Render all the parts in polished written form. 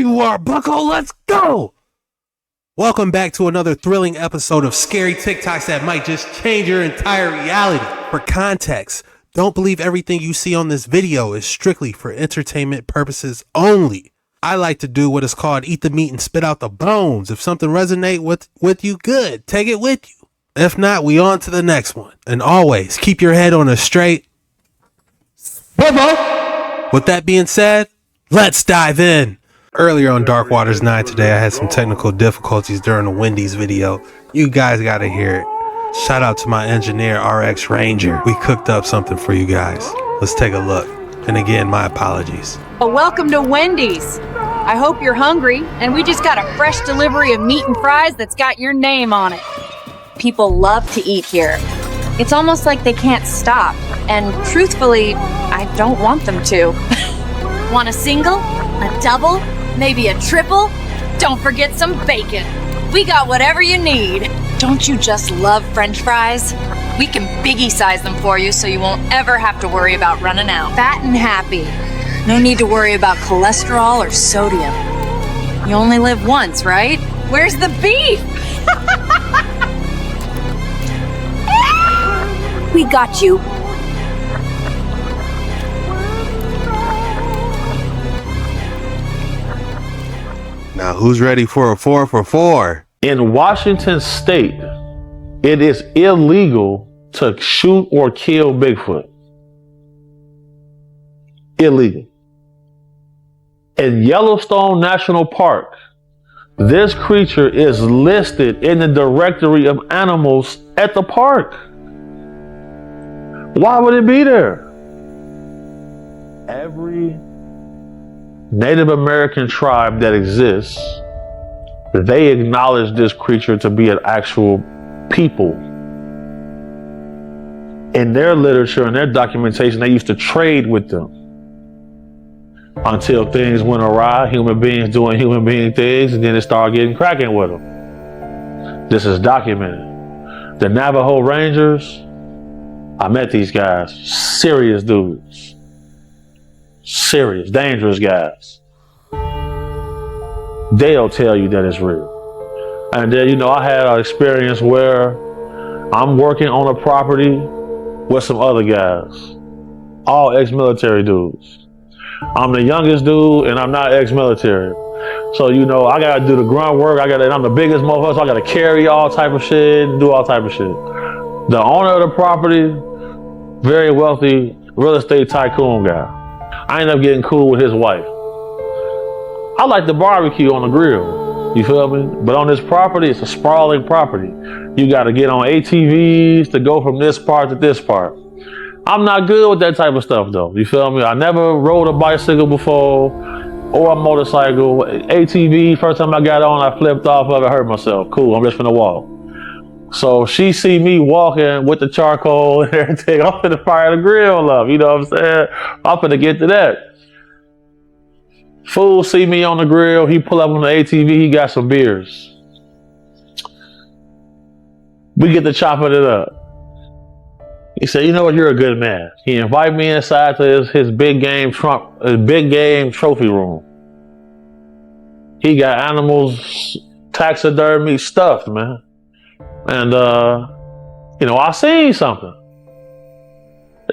you are, bucko. Let's go. Welcome back to another thrilling episode of Scary TikToks that might just change your entire reality. For context, don't believe everything you see on this video is strictly for entertainment purposes only. I like to do what is called eat the meat and spit out the bones. If something resonates with you, good. Take it with you. If not, we on to the next one. And always keep your head on a straight swivel. With that being said, let's dive in. Earlier on Dark Waters 9 today, I had some technical difficulties during the Wendy's video. You guys gotta hear it. Shout out to my engineer, RX Ranger. We cooked up something for you guys. Let's take a look. And again, my apologies. Well, welcome to Wendy's. I hope you're hungry, and we just got a fresh delivery of meat and fries that's got your name on it. People love to eat here. It's almost like they can't stop, and truthfully, I don't want them to. Want a single? A double? Maybe a triple? Don't forget some bacon. We got whatever you need. Don't you just love French fries? We can biggie size them for you so you won't ever have to worry about running out. Fat and happy. No need to worry about cholesterol or sodium. You only live once, right? Where's the beef? We got you. Now, who's ready for a 4 for 4? In Washington state, it is illegal to shoot or kill Bigfoot. Illegal. In Yellowstone National Park, this creature is listed in the directory of animals at the park. Why would it be there? Every Native American tribe that exists, they acknowledge this creature to be an actual people. In their literature and their documentation, they used to trade with them until things went awry, human beings doing human being things, and then it started getting cracking with them. This is documented. The Navajo Rangers, I met these guys, serious dudes. Serious, dangerous guys. They'll tell you that it's real. And then, I had an experience where I'm working on a property with some other guys, all ex-military dudes. I'm the youngest dude and I'm not ex-military. So, I gotta do the grunt work. And I'm the biggest motherfucker, so I gotta carry all type of shit, do all type of shit. The owner of the property, very wealthy real estate tycoon guy. I ended up getting cool with his wife. I like the barbecue on the grill, you feel me? But on this property, it's a sprawling property. You gotta get on ATVs to go from this part to this part. I'm not good with that type of stuff though, you feel me? I never rode a bicycle before or a motorcycle. ATV, first time I got on, I flipped off of it, hurt myself. Cool, I'm just finna walk. So she see me walking with the charcoal and everything. I'm finna fire the grill up, you know what I'm saying? I'm finna get to that. Fool see me on the grill, he pull up on the ATV, he got some beers. We get to chopping it up. He said, you know what, you're a good man. He invited me inside to his big game trophy room. He got animals, taxidermy stuffed, man. And, I seen something.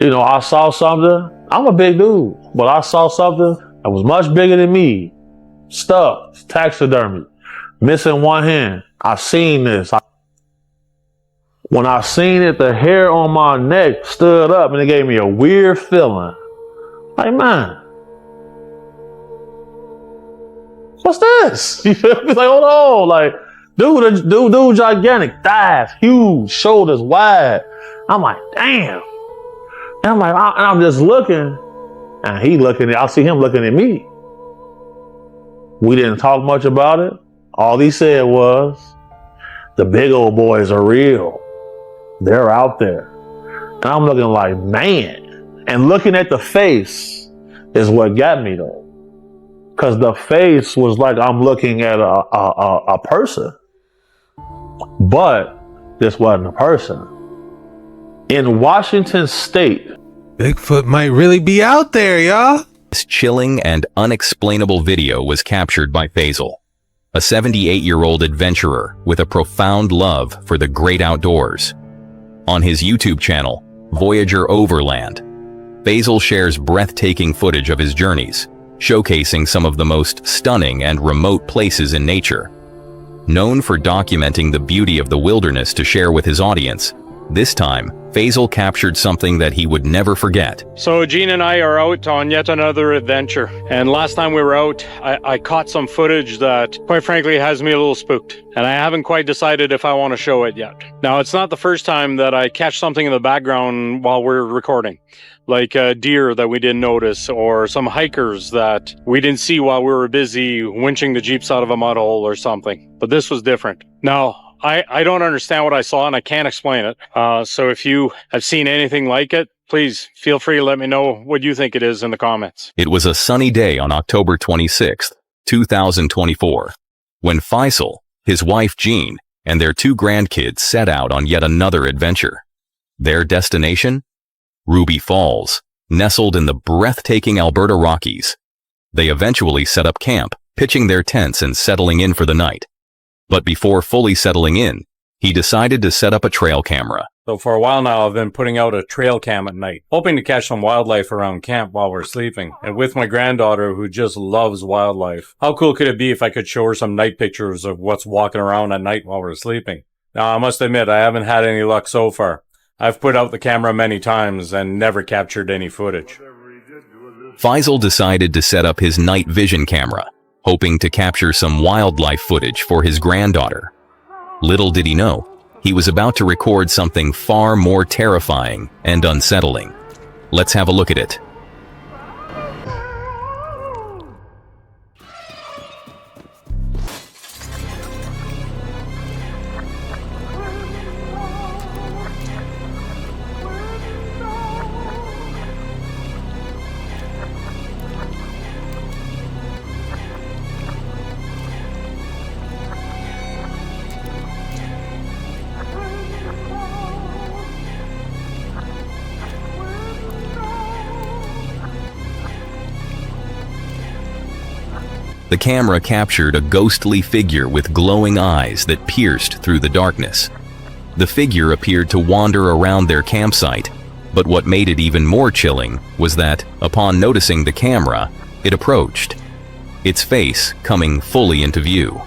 I saw something. I'm a big dude, but I saw something that was much bigger than me. Stuffed, taxidermy, missing one hand. I seen this. When I seen it, the hair on my neck stood up and it gave me a weird feeling. Like, man, what's this? You feel me? Like, hold on, like, Dude, gigantic, thighs, huge, shoulders wide. I'm like, damn. And I'm just looking, and I see him looking at me. We didn't talk much about it. All he said was, the big old boys are real. They're out there. And I'm looking like, man. And looking at the face is what got me though. Cause the face was like I'm looking at a person. But this wasn't a person. In Washington state, Bigfoot might really be out there, y'all. This chilling and unexplainable video was captured by Faisal, a 78-year-old adventurer with a profound love for the great outdoors. On his YouTube channel, Voyager Overland, Faisal shares breathtaking footage of his journeys, showcasing some of the most stunning and remote places in nature. Known for documenting the beauty of the wilderness to share with his audience, this time, Faisal captured something that he would never forget. So Gene and I are out on yet another adventure. And last time we were out, I caught some footage that, quite frankly, has me a little spooked. And I haven't quite decided if I want to show it yet. Now, it's not the first time that I catch something in the background while we're recording. Like a deer that we didn't notice, or some hikers that we didn't see while we were busy winching the Jeeps out of a mud hole or something. But this was different. Now, I don't understand what I saw and I can't explain it. So if you have seen anything like it, please feel free to let me know what you think it is in the comments. It was a sunny day on October 26th, 2024, when Faisal, his wife Jean, and their 2 grandkids set out on yet another adventure. Their destination? Ruby Falls, nestled in the breathtaking Alberta Rockies. They eventually set up camp, pitching their tents and settling in for the night. But before fully settling in, he decided to set up a trail camera. So for a while now, I've been putting out a trail cam at night, hoping to catch some wildlife around camp while we're sleeping. And with my granddaughter, who just loves wildlife, how cool could it be if I could show her some night pictures of what's walking around at night while we're sleeping? Now, I must admit, I haven't had any luck so far. I've put out the camera many times and never captured any footage. Faisal decided to set up his night vision camera, hoping to capture some wildlife footage for his granddaughter. Little did he know, he was about to record something far more terrifying and unsettling. Let's have a look at it. The camera captured a ghostly figure with glowing eyes that pierced through the darkness. The figure appeared to wander around their campsite, but what made it even more chilling was that, upon noticing the camera, it approached, its face coming fully into view.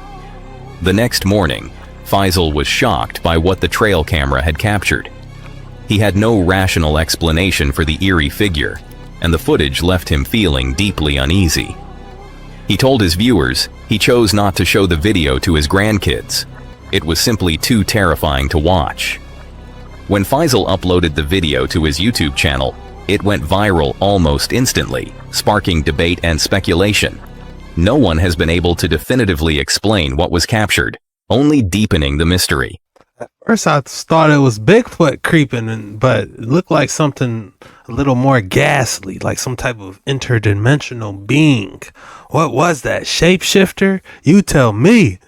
The next morning, Faisal was shocked by what the trail camera had captured. He had no rational explanation for the eerie figure, and the footage left him feeling deeply uneasy. He told his viewers he chose not to show the video to his grandkids. It was simply too terrifying to watch. When Faisal uploaded the video to his YouTube channel, it went viral almost instantly, sparking debate and speculation. No one has been able to definitively explain what was captured, only deepening the mystery. At first I thought it was Bigfoot creeping, but it looked like something a little more ghastly, like some type of interdimensional being. What was that? Shapeshifter? You tell me.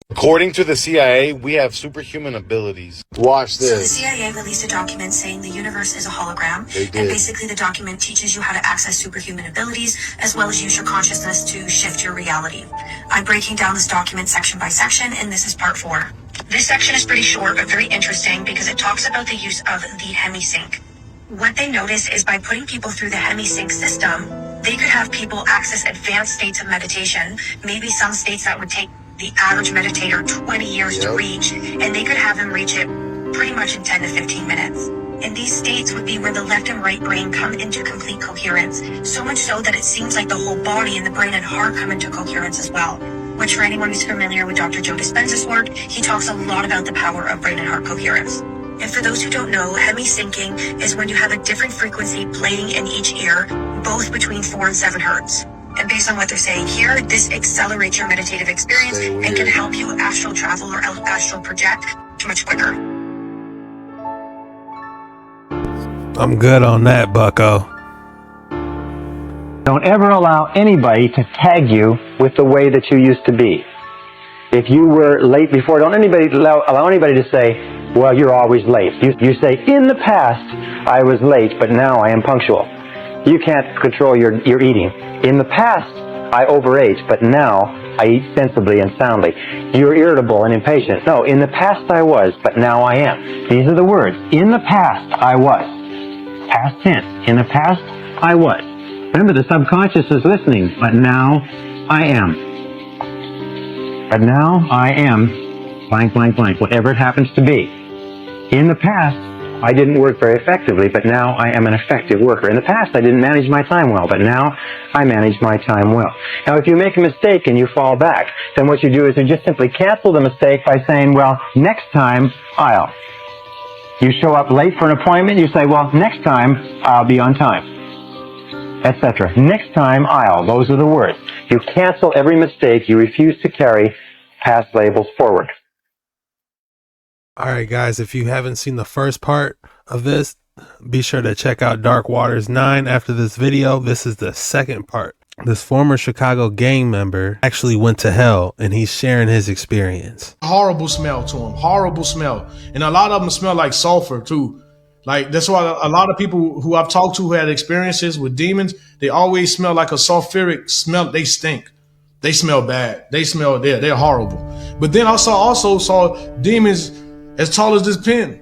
According to the CIA, we have superhuman abilities. Watch this. So the CIA released a document saying the universe is a hologram. They did. And basically the document teaches you how to access superhuman abilities as well as use your consciousness to shift your reality. I'm breaking down this document section by section, and this is part 4. This section is pretty short but very interesting because it talks about the use of the hemisync. What they notice is by putting people through the hemisync system, they could have people access advanced states of meditation, maybe some states that would take the average meditator 20 years to reach, and they could have them reach it pretty much in 10 to 15 minutes. And these states would be where the left and right brain come into complete coherence, so much so that it seems like the whole body and the brain and heart come into coherence as well. Which, for anyone who's familiar with Dr. Joe Dispenza's work, he talks a lot about the power of brain and heart coherence. And for those who don't know, hemi-syncing is when you have a different frequency playing in each ear, both between 4 and 7 hertz. And based on what they're saying here, this accelerates your meditative experience and can help you astral travel or astral project much quicker. I'm good on that, bucko. Don't ever allow anybody to tag you with the way that you used to be. If you were late before, don't allow anybody to say, well, you're always late. You say, in the past, I was late, but now I am punctual. You can't control your eating. In the past, I overate, but now I eat sensibly and soundly. You're irritable and impatient. No, in the past I was, but now I am. These are the words. In the past I was. Past tense. In the past I was. Remember, the subconscious is listening, but now I am. But now I am blank, blank, blank, whatever it happens to be. In the past, I didn't work very effectively, but now I am an effective worker. In the past, I didn't manage my time well, but now I manage my time well. Now, if you make a mistake and you fall back, then what you do is you just simply cancel the mistake by saying, well, next time, I'll. You show up late for an appointment, you say, well, next time, I'll be on time, etc. Next time, I'll. Those are the words. You cancel every mistake. You refuse to carry past labels forward. All right, guys, if you haven't seen the first part of this, be sure to check out Dark Waters 9 after this video. This is the second part. This former Chicago gang member actually went to hell, and he's sharing his experience. Horrible smell to him, horrible smell. And a lot of them smell like sulfur too. Like, that's why a lot of people who I've talked to who had experiences with demons, they always smell like a sulfuric smell. They stink. They smell bad. They smell, they're horrible. But then I also saw demons as tall as this pin.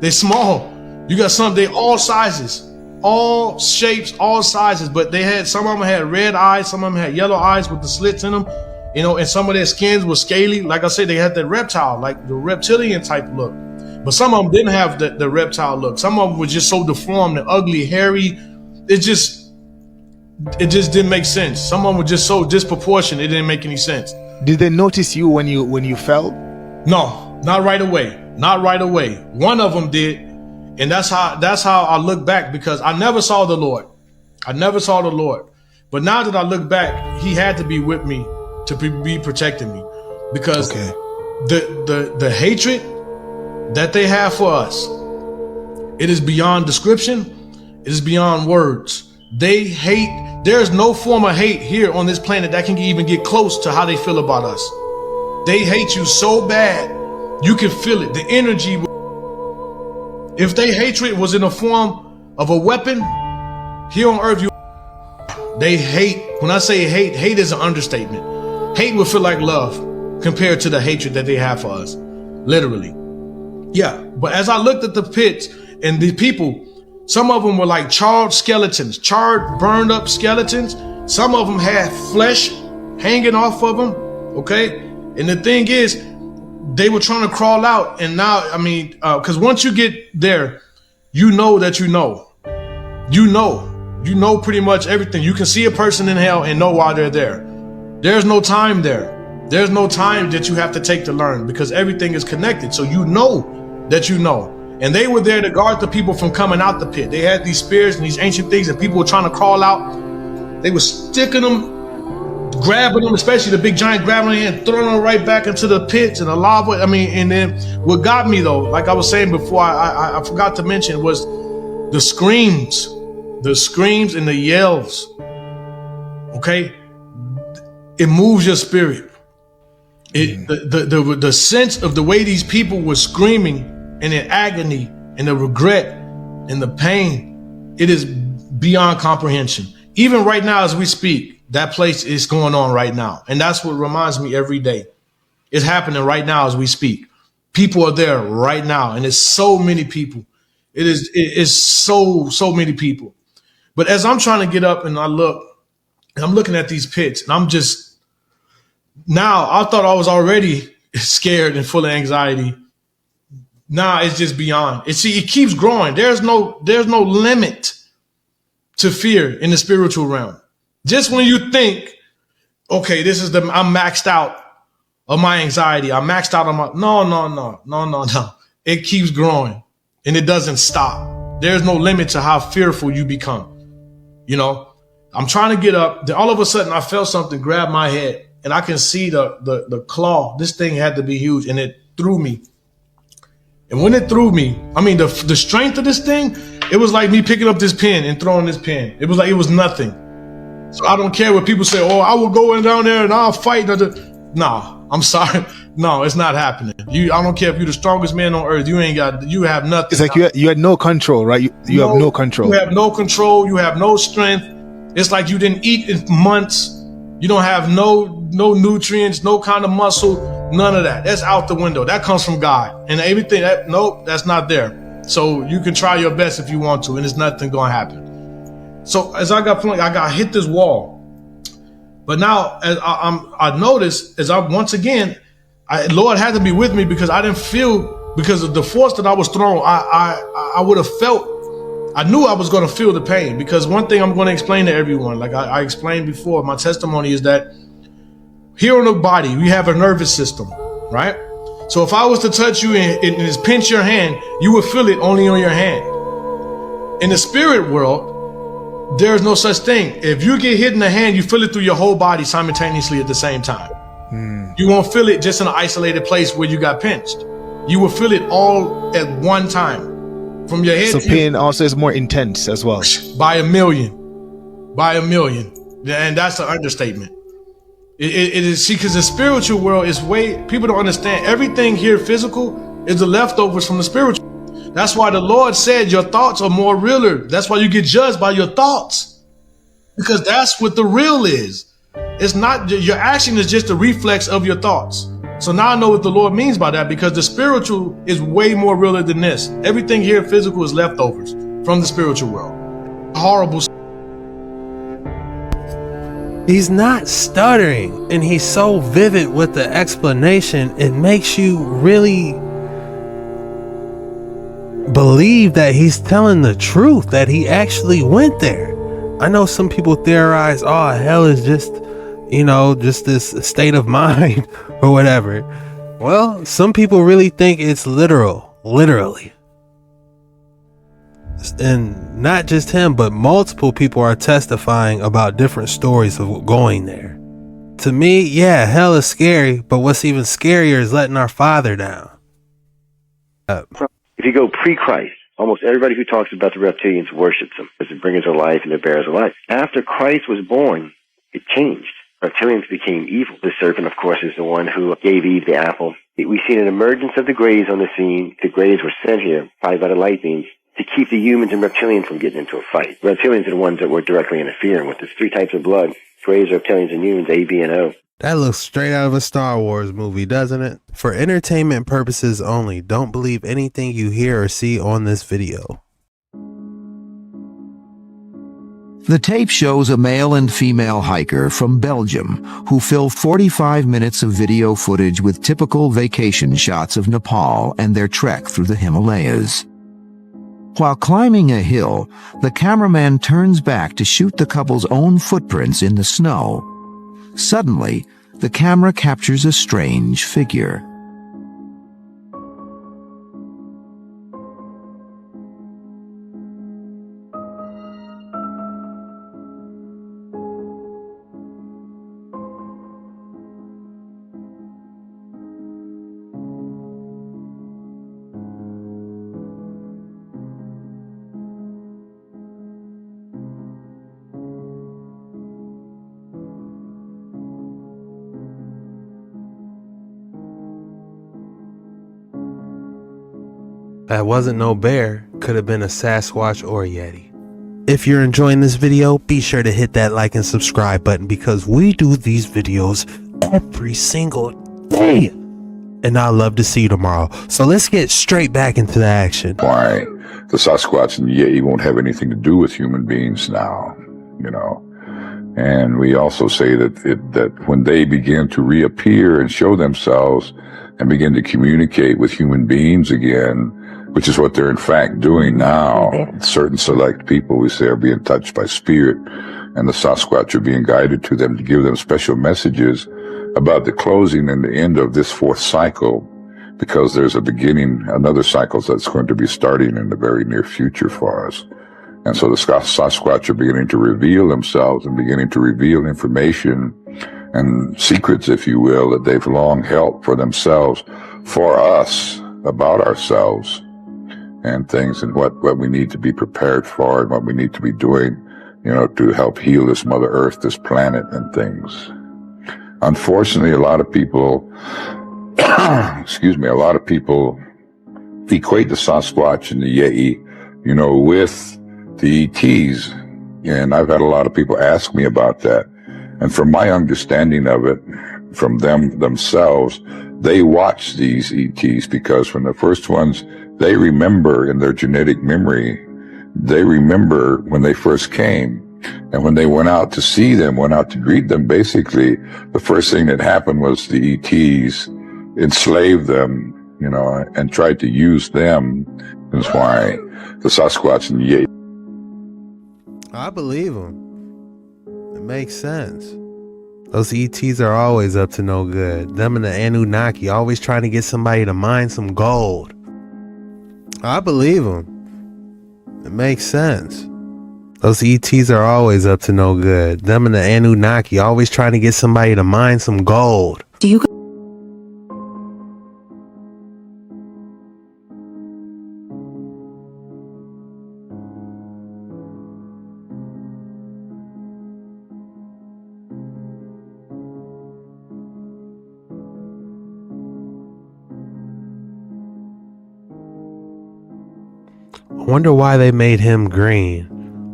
They're small. You got some, they all sizes, all shapes, all sizes, but they had, some of them had red eyes, some of them had yellow eyes with the slits in them, you know, and some of their skins were scaly. Like I said, they had that reptile, like the reptilian type look. But some of them didn't have the reptile look. Some of them were just so deformed and ugly, hairy. It just didn't make sense. Some of them were just so disproportionate, it didn't make any sense. Did they notice you when you fell? No, not right away. Not right away. One of them did, and that's how I look back, because I never saw the Lord. I never saw the Lord. But now that I look back, he had to be with me to be protecting me, because the hatred that they have for us, it is beyond description. It is beyond words. They hate. There's no form of hate here on this planet that can even get close to how they feel about us. They hate you so bad, you can feel it, the energy. If their hatred was in the form of a weapon, here on earth, they hate. When I say hate, hate is an understatement. Hate would feel like love compared to the hatred that they have for us, literally. Yeah, but as I looked at the pits and the people, some of them were like charred skeletons, charred, burned up skeletons. Some of them had flesh hanging off of them, okay? And the thing is, they were trying to crawl out. And now, I mean, because once you get there, you know that you know. You know pretty much everything. You can see a person in hell and know why they're there. There's no time there. There's no time that you have to take to learn, because everything is connected. So you know that you know. And they were there to guard the people from coming out the pit. They had these spears and these ancient things, and people were trying to crawl out. They were sticking them, grabbing them, especially the big giant, grabbing them and throwing them right back into the pits and the lava. I mean, and then what got me though, like I was saying before, I forgot to mention, was the screams and the yells. Okay, it moves your spirit. The sense of the way these people were screaming and in agony and the regret and the pain, it is beyond comprehension. Even right now as we speak, that place is going on right now. And that's what reminds me every day. It's happening right now as we speak. People are there right now, and it's so many people. It is so many people. But as I'm trying to get up and I look, and I'm looking at these pits, and I'm just, now I thought I was already scared and full of anxiety. Nah, it's just beyond. It keeps growing. There's no limit to fear in the spiritual realm. Just when you think, okay, I'm maxed out of my anxiety. I'm maxed out on my, no. It keeps growing and it doesn't stop. There's no limit to how fearful you become. You know, I'm trying to get up. Then all of a sudden I felt something grab my head, and I can see the claw. This thing had to be huge, and it threw me. And when it threw me, I mean, the strength of this thing, it was like me picking up this pen and throwing this pen. It was like it was nothing. So I don't care what people say, oh, I will go in down there and I'll fight. Nah, I'm sorry. No, it's not happening. I don't care if you're the strongest man on earth. You have nothing. It's like you had no control, right? You have no control. You have no control. You have no strength. It's like you didn't eat in months. You don't have no nutrients, no kind of muscle, none of that. That's out the window. That comes from God. And everything, that's not there. So you can try your best if you want to, and there's nothing going to happen. So as I got hit this wall. But now as I noticed, Lord had to be with me because I didn't feel, because of the force that I was thrown, I would have felt, I knew I was going to feel the pain. Because one thing I'm going to explain to everyone, like I explained before, my testimony is that here in the body, we have a nervous system, right? So if I was to touch you and just pinch your hand, you would feel it only on your hand. In the spirit world, there's no such thing. If you get hit in the hand, you feel it through your whole body simultaneously at the same time. You won't feel it just in an isolated place where you got pinched. You will feel it all at one time. From your head. So pain also is more intense as well. By a million. And that's an understatement. It is, see, because the spiritual world is people don't understand. Everything here physical is the leftovers from the spiritual. That's why the Lord said your thoughts are more realer. That's why you get judged by your thoughts. Because that's what the real is. It's not, your action is just a reflex of your thoughts. So now I know what the Lord means by that, because the spiritual is way more realer than this. Everything here physical is leftovers from the spiritual world. Horrible. He's not stuttering, and he's so vivid with the explanation, it makes you really believe that he's telling the truth, that he actually went there. I know some people theorize, oh, hell is just, just this state of mind or whatever. Well, some people really think it's literally. And not just him, but multiple people are testifying about different stories of going there. To me, yeah, hell is scary, but what's even scarier is letting our Father down. If you go pre-Christ, almost everybody who talks about the reptilians worships them as the bringers of life and the bearers of life. After Christ was born, it changed. Reptilians became evil. The serpent, of course, is the one who gave Eve the apple. We've seen an emergence of the Greys on the scene. The Greys were sent here, probably by the light beams, to keep the humans and reptilians from getting into a fight. Reptilians are the ones that were directly interfering with. There's 3 types of blood: Greys, reptilians, and humans, A, B, and O. That looks straight out of a Star Wars movie, doesn't it? For entertainment purposes only, don't believe anything you hear or see on this video. The tape shows a male and female hiker from Belgium who fill 45 minutes of video footage with typical vacation shots of Nepal and their trek through the Himalayas. While climbing a hill, the cameraman turns back to shoot the couple's own footprints in the snow. Suddenly, the camera captures a strange figure. That wasn't no bear, could have been a Sasquatch or a Yeti. If you're enjoying this video, be sure to hit that like and subscribe button, because we do these videos every single day. And I'd love to see you tomorrow. So let's get straight back into the action. Why the Sasquatch and the Yeti won't have anything to do with human beings now, And we also say that when they begin to reappear and show themselves and begin to communicate with human beings again, which is what they're in fact doing now. Certain select people, we say, are being touched by spirit, and the Sasquatch are being guided to them to give them special messages about the closing and the end of this 4th cycle, because there's another cycle that's going to be starting in the very near future for us. And so the Sasquatch are beginning to reveal themselves and beginning to reveal information and secrets, if you will, that they've long held for themselves, for us, about ourselves and things, and what we need to be prepared for and what we need to be doing, to help heal this Mother Earth, this planet, and things. Unfortunately, a lot of people excuse me, a lot of people equate the Sasquatch and the Yeti, you know, with the ETs. And I've had a lot of people ask me about that. And from my understanding of it, from them themselves, they watch these ETs because when the first ones, they remember in their genetic memory, they remember when they first came. And when they went out to see them, went out to greet them, basically, the first thing that happened was the ETs enslaved them, you know, and tried to use them. That's why the Sasquatch and the Yeti. I believe him. It makes sense. Those ETs are always up to no good. Them and the Anunnaki always trying to get somebody to mine some gold. I believe him. It makes sense. Those ETs are always up to no good. Them and the Anunnaki always trying to get somebody to mine some gold. Do you I wonder why they made him green.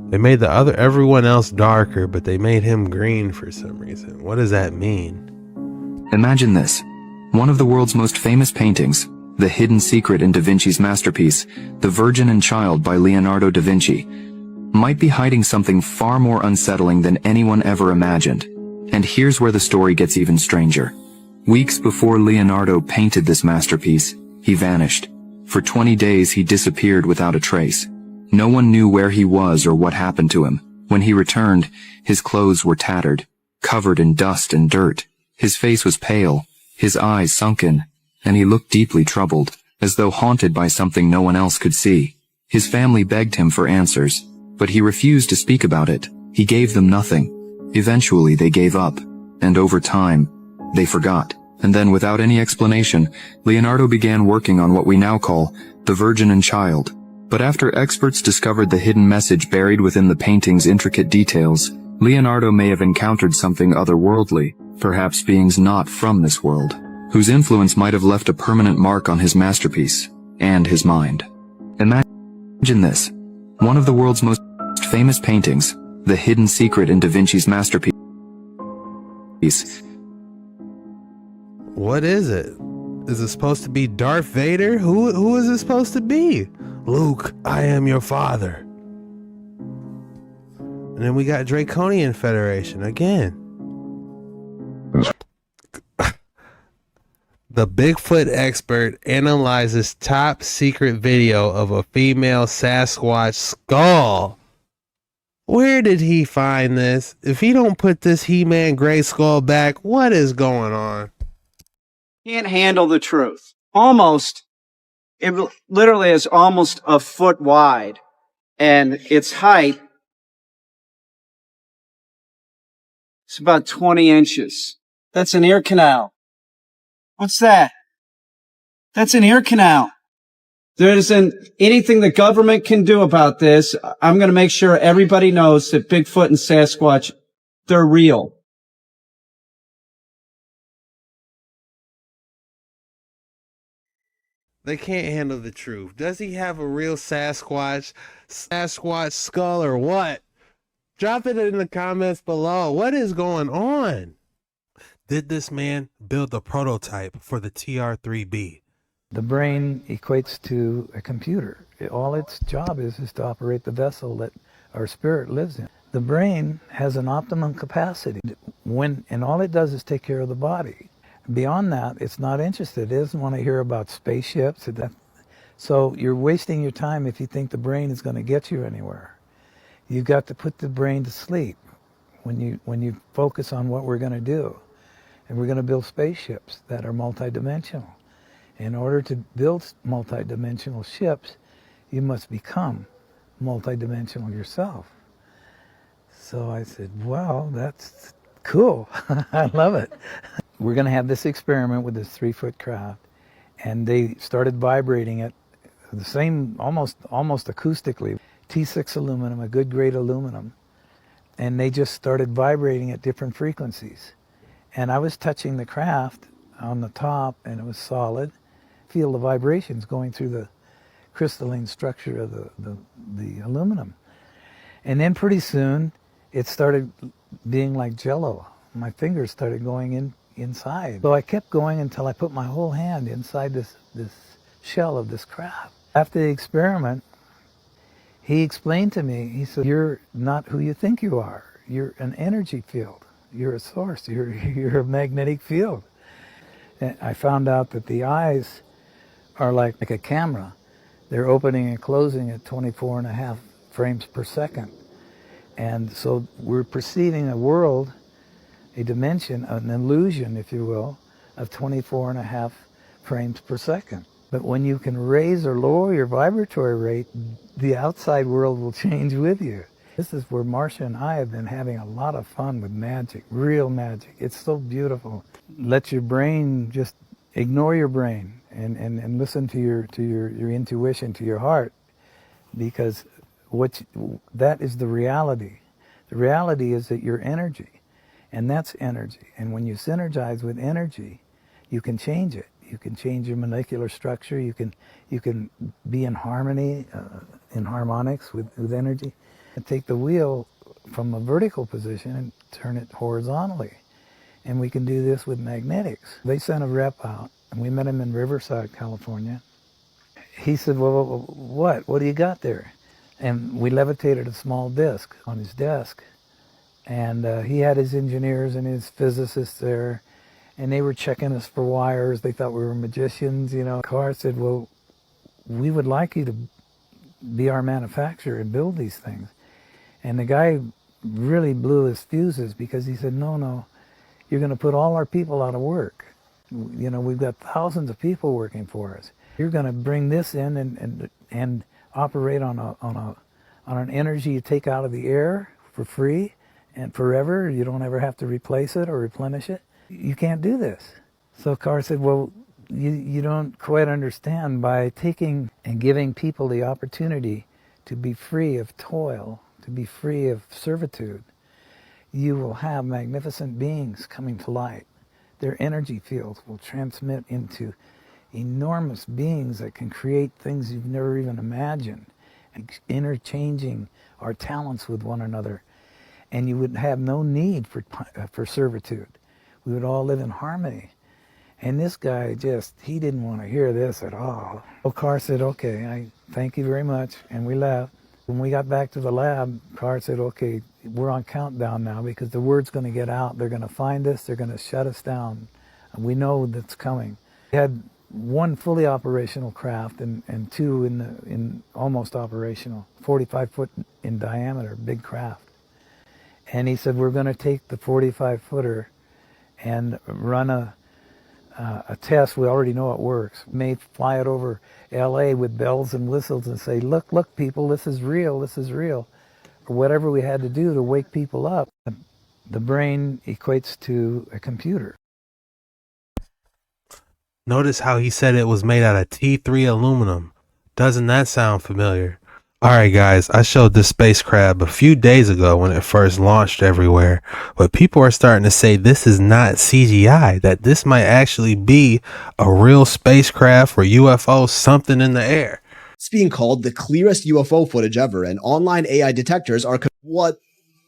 They made everyone else darker, but they made him green for some reason. What does that mean? Imagine this. One of the world's most famous paintings, the hidden secret in Da Vinci's masterpiece, The Virgin and Child by Leonardo da Vinci, might be hiding something far more unsettling than anyone ever imagined. And here's where the story gets even stranger. Weeks before Leonardo painted this masterpiece, he vanished. For 20 days he disappeared without a trace. No one knew where he was or what happened to him. When he returned, his clothes were tattered, covered in dust and dirt. His face was pale, his eyes sunken, and he looked deeply troubled, as though haunted by something no one else could see. His family begged him for answers, but he refused to speak about it. He gave them nothing. Eventually they gave up, and over time, they forgot. And then, without any explanation, Leonardo began working on what we now call The Virgin and Child. But after experts discovered the hidden message buried within the painting's intricate details, Leonardo may have encountered something otherworldly, perhaps beings not from this world, whose influence might have left a permanent mark on his masterpiece and his mind. Imagine this. One of the world's most famous paintings, the hidden secret in Da Vinci's masterpiece. What is it? Is it supposed to be Darth Vader? Who is it supposed to be? Luke, I am your father. And then we got Draconian Federation again. The Bigfoot expert analyzes top secret video of a female Sasquatch skull. Where did he find this? If he don't put this He-Man gray skull back, what is going on? Can't handle the truth. It literally is almost a foot wide, and its height is about 20 inches. That's an ear canal. What's that? That's an ear canal. There isn't anything the government can do about this. I'm going to make sure everybody knows that Bigfoot and Sasquatch, they're real. They can't handle the truth. Does he have a real Sasquatch skull or what? Drop it in the comments below. What is going on? Did this man build the prototype for the TR-3B? The brain equates to a computer. All its job is to operate the vessel that our spirit lives in. The brain has an optimum capacity and all it does is take care of the body. Beyond that, it's not interested. It doesn't want to hear about spaceships. So you're wasting your time if you think the brain is going to get you anywhere. You've got to put the brain to sleep when you focus on what we're going to do. And we're going to build spaceships that are multidimensional. In order to build multidimensional ships, you must become multidimensional yourself. So I said, well, that's cool. I love it. We're going to have this experiment with this 3-foot craft, and they started vibrating it the same, almost acoustically. T6 aluminum, a good grade aluminum, and they just started vibrating at different frequencies. And I was touching the craft on the top, and it was solid. Feel the vibrations going through the crystalline structure of the aluminum. And then pretty soon, it started being like jello. My fingers started going inside. So I kept going until I put my whole hand inside this shell of this crab. After the experiment, he explained to me, he said, you're not who you think you are. You're an energy field. You're a source. You're a magnetic field. And I found out that the eyes are like a camera. They're opening and closing at 24.5 frames per second. And so we're perceiving a world, a dimension, an illusion, if you will, of 24.5 frames per second. But when you can raise or lower your vibratory rate, the outside world will change with you. This is where Marcia and I have been having a lot of fun with magic, real magic. It's so beautiful. Let your brain just ignore your brain and listen to your intuition, to your heart, because that is the reality. The reality is that you're energy, and that's energy. And when you synergize with energy, you can change it. You can change your molecular structure. You can be in harmony, in harmonics with energy, and take the wheel from a vertical position and turn it horizontally. And we can do this with magnetics. They sent a rep out, and we met him in Riverside, California. He said, well, what do you got there? And we levitated a small disc on his desk. And he had his engineers and his physicists there, and they were checking us for wires. They thought we were magicians, you know. Carr said, well, we would like you to be our manufacturer and build these things. And the guy really blew his fuses, because he said, no, you're going to put all our people out of work. You know, we've got thousands of people working for us. You're going to bring this in and operate on an energy you take out of the air for free and forever. You don't ever have to replace it or replenish it. You can't do this. So Carr said, well, you don't quite understand. By taking and giving people the opportunity to be free of toil, to be free of servitude, you will have magnificent beings coming to light. Their energy fields will transmit into enormous beings that can create things you've never even imagined, interchanging our talents with one another. And you would have no need for servitude. We would all live in harmony. And this guy he didn't want to hear this at all. So Carr said, okay, I thank you very much. And we left. When we got back to the lab, Carr said, okay, we're on countdown now, because the word's going to get out. They're going to find us. They're going to shut us down. And we know that's coming. We had one fully operational craft and two in almost operational, 45 foot in diameter, big craft. And he said, we're going to take the 45-footer and run a test. We already know it works. May fly it over LA with bells and whistles and say, look, people, this is real, or whatever we had to do to wake people up. The brain equates to a computer. Notice how he said it was made out of T3 aluminum. Doesn't that sound familiar? Alright guys, I showed this space crab a few days ago when it first launched everywhere, but people are starting to say this is not CGI, that this might actually be a real spacecraft or UFO, something in the air. It's being called the clearest UFO footage ever, and online AI detectors are...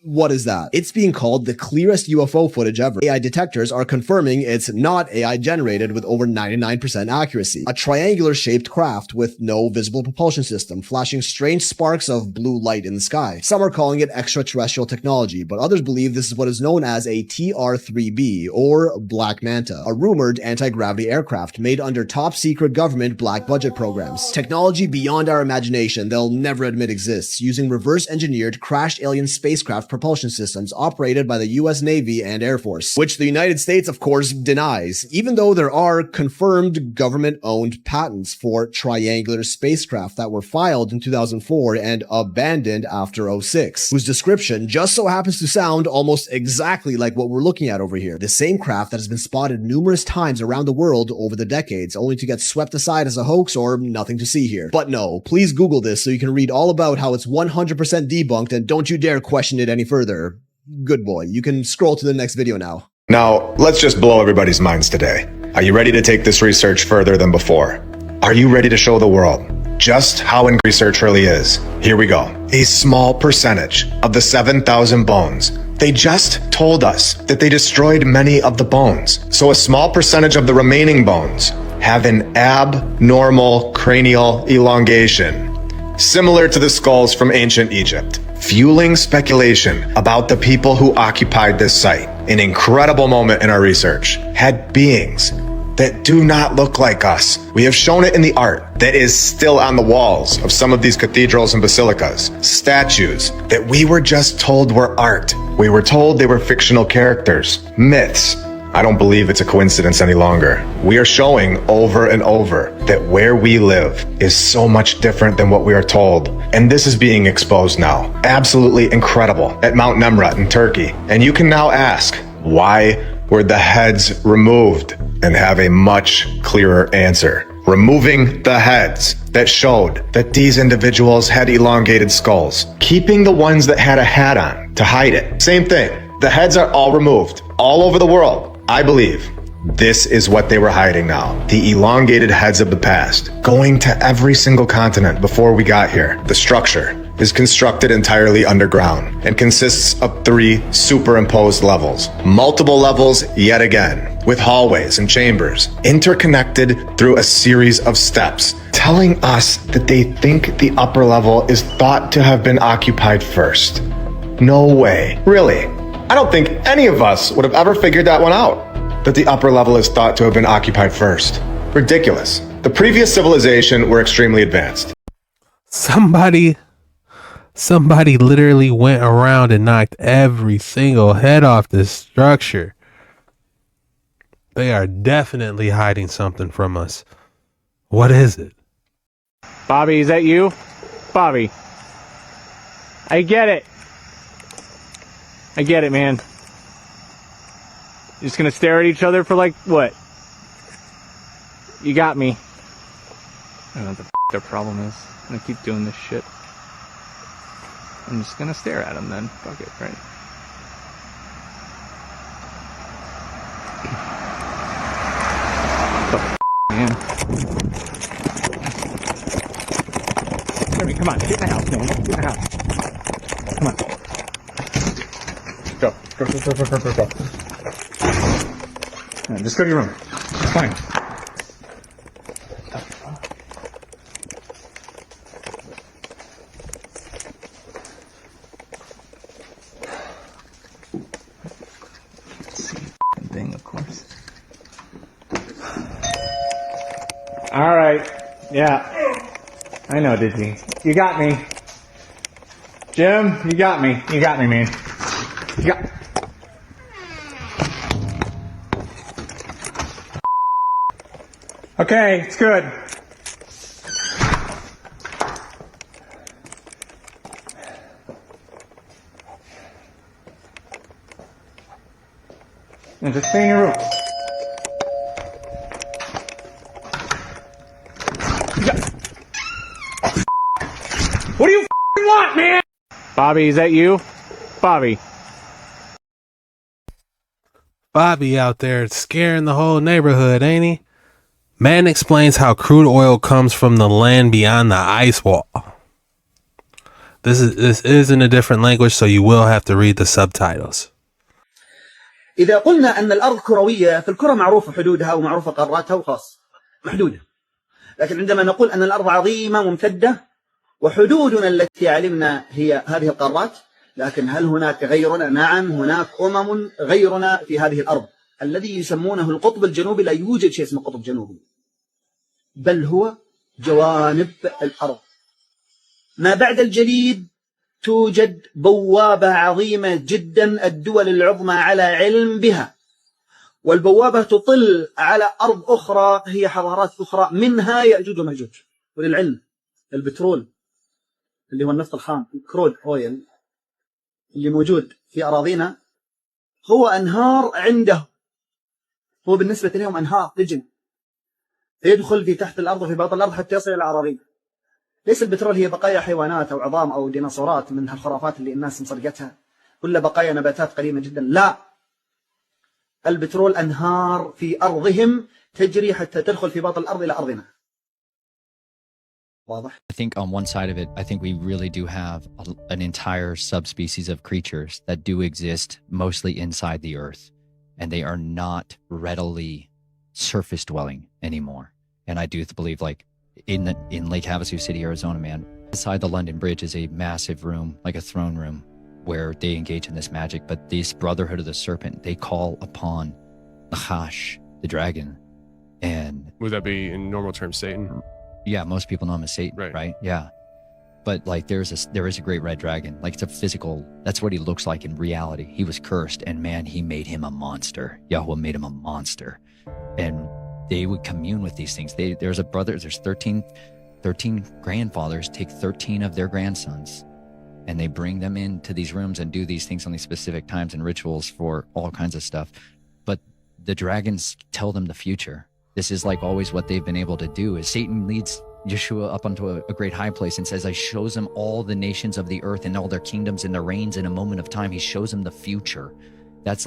What is that? It's being called the clearest UFO footage ever. AI detectors are confirming it's not AI generated with over 99% accuracy. A triangular-shaped craft with no visible propulsion system, flashing strange sparks of blue light in the sky. Some are calling it extraterrestrial technology, but others believe this is what is known as a TR-3B, or Black Manta, a rumored anti-gravity aircraft made under top-secret government black budget programs. Technology beyond our imagination they'll never admit exists, using reverse-engineered crashed alien spacecraft propulsion systems operated by the US Navy and Air Force, which the United States, of course, denies, even though there are confirmed government-owned patents for triangular spacecraft that were filed in 2004 and abandoned after 2006, whose description just so happens to sound almost exactly like what we're looking at over here. The same craft that has been spotted numerous times around the world over the decades, only to get swept aside as a hoax or nothing to see here. But no, please Google this so you can read all about how it's 100% debunked, and don't you dare question it any further. Good boy. You can scroll to the next video now. Now, let's just blow everybody's minds today. Are you ready to take this research further than before? Are you ready to show the world just how incredible research really is? Here we go. A small percentage of the 7,000 bones. They just told us that they destroyed many of the bones. So a small percentage of the remaining bones have an abnormal cranial elongation, similar to the skulls from ancient Egypt, fueling speculation about the people who occupied this site. An incredible moment in our research had beings that do not look like us. We have shown it in the art that is still on the walls of some of these cathedrals and basilicas. Statues that we were just told were art. We were told they were fictional characters, myths. I don't believe it's a coincidence any longer. We are showing over and over that where we live is so much different than what we are told. And this is being exposed now. Absolutely incredible at Mount Nemrut in Turkey. And you can now ask, why were the heads removed? And have a much clearer answer. Removing the heads that showed that these individuals had elongated skulls, keeping the ones that had a hat on to hide it. Same thing. The heads are all removed all over the world. I believe this is what they were hiding now. The elongated heads of the past, going to every single continent before we got here. The structure is constructed entirely underground and consists of 3 superimposed levels. Multiple levels yet again, with hallways and chambers, interconnected through a series of steps, telling us that they think the upper level is thought to have been occupied first. No way. Really? I don't think any of us would have ever figured that one out, that the upper level is thought to have been occupied first. Ridiculous. The previous civilization were extremely advanced. Somebody literally went around and knocked every single head off this structure. They are definitely hiding something from us. What is it? Bobby, is that you? Bobby. I get it. I get it, man. Just gonna stare at each other for like, what? You got me. I don't know what the their problem is. I'm gonna keep doing this shit. I'm just gonna stare at him then. Fuck it, right? Man. Jeremy, come on, get in the house, man. Get in the house. Come on. Go. Yeah, just go to your room. It's fine. Thing, of course. All right. Yeah. I know, Disney. You got me. Jim, you got me. You got me, man. You got... Okay, it's good. And just stay in your room. What do you want, man? Bobby, is that you? Bobby. Bobby out there scaring the whole neighborhood, ain't he? Man explains how crude oil comes from the land beyond the ice wall. This is in a different language, so you will have to read the subtitles. إذا قلنا أن الأرض كروية فالكرة معروفة حدودها ومعروفة قاراتها وخاص محدودة. لكن عندما نقول أن الأرض عظيمة ممتدة وحدودنا التي علمنا هي هذه القارات، لكن هل هناك غيرنا؟ نعم، هناك غيرنا في هذه الأرض. الذي يسمونه القطب الجنوبي لا يوجد شيء اسمه قطب جنوبي، بل هو جوانب الأرض. ما بعد الجليد توجد بوابة عظيمة جدا الدول العظمى على علم بها، والبوابة تطل على أرض أخرى هي حضارات أخرى منها يأجوج ومأجوج. وللعلم البترول اللي هو النفط الخام كرود أويل اللي موجود في أراضينا هو أنهار عنده، هو بالنسبة لهم أنهار لجن يدخل في تحت الأرض وفي باطن الأرض حتى يصل إلى الأراضي. ليس البترول هي بقايا حيوانات أو عظام أو ديناصورات من هالخرافات اللي الناس مصدقتها، كلها بقايا نباتات قديمة جدا. لا، البترول أنهار في أرضهم تجري حتى تدخل في باطن الأرض إلى أرضنا. واضح؟ I think on one side of it, I think we really do have an entire subspecies of creatures that do exist mostly inside the earth, and they are not readily surface dwelling anymore. And I do believe, like in Lake Havasu City, Arizona, man, beside the London Bridge is a massive room, like a throne room, where they engage in this magic. But this Brotherhood of the Serpent, they call upon Nahash, the dragon, and would that be in normal terms Satan? Yeah, most people know him as Satan, right? Yeah. But like there is a great red dragon. Like it's a physical, that's what he looks like in reality. He was cursed, and man, he made him a monster. Yahweh made him a monster. And they would commune with these things. There's 13 grandfathers take 13 of their grandsons, and they bring them into these rooms and do these things on these specific times and rituals for all kinds of stuff. But the dragons tell them the future. This is like always what they've been able to do. Is Satan leads Yeshua up onto a great high place and says, I shows him all the nations of the earth and all their kingdoms and their reigns in a moment of time. He shows him the future. That's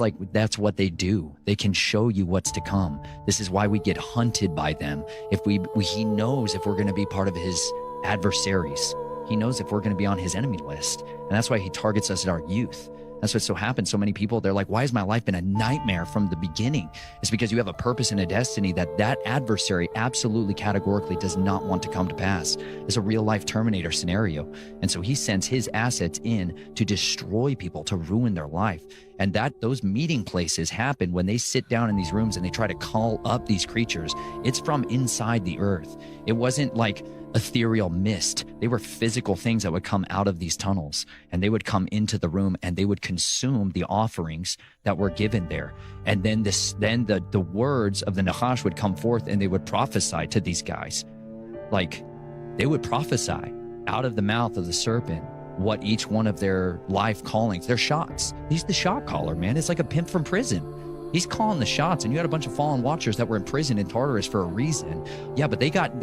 what they do. They can show you what's to come. This is why we get hunted by them. He knows if we're going to be part of his adversaries. He knows if we're going to be on his enemy list. And that's why he targets us in our youth. That's what so happens. So many people, they're like, why has my life been a nightmare from the beginning? It's because you have a purpose and a destiny that adversary absolutely categorically does not want to come to pass. It's a real life Terminator scenario. And so he sends his assets in to destroy people, to ruin their life. And those meeting places happen when they sit down in these rooms and they try to call up these creatures. It's from inside the earth. It wasn't like ethereal mist. They were physical things that would come out of these tunnels, and they would come into the room and they would consume the offerings that were given there. And then the words of the Nahash would come forth, and they would prophesy to these guys. Like they would prophesy out of the mouth of the serpent what each one of their life callings, their shots. He's the shot caller, man. It's like a pimp from prison. He's calling the shots, and you had a bunch of fallen watchers that were in prison in Tartarus for a reason. Yeah, but they got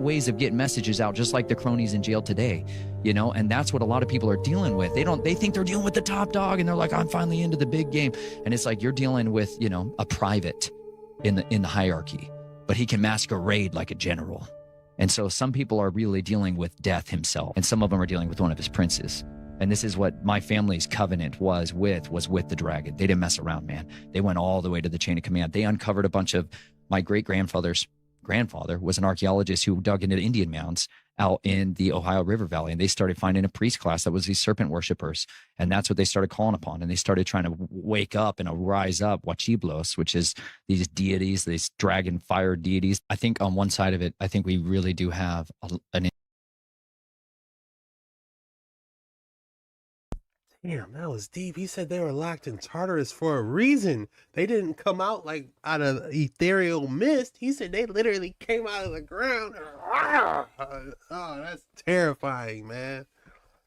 ways of getting messages out, just like the cronies in jail today, you know. And that's what a lot of people are dealing with. They think they're dealing with the top dog, and they're like, I'm finally into the big game. And it's like you're dealing with, you know, a private in the hierarchy, but he can masquerade like a general. And so some people are really dealing with death himself, and some of them are dealing with one of his princes. And this is what my family's covenant was with the dragon. They didn't mess around, man. They went all the way to the chain of command. They uncovered a bunch of my great-grandfather's grandfather was an archaeologist who dug into the Indian mounds out in the Ohio River Valley. And they started finding a priest class that was these serpent worshipers. And that's what they started calling upon. And they started trying to wake up and rise up Huachiblos, which is these deities, these dragon fire deities. I think on one side of it, I think we really do have an Damn, that was deep. He said they were locked in Tartarus for a reason. They didn't come out like out of ethereal mist. He said they literally came out of the ground. Oh, that's terrifying, man.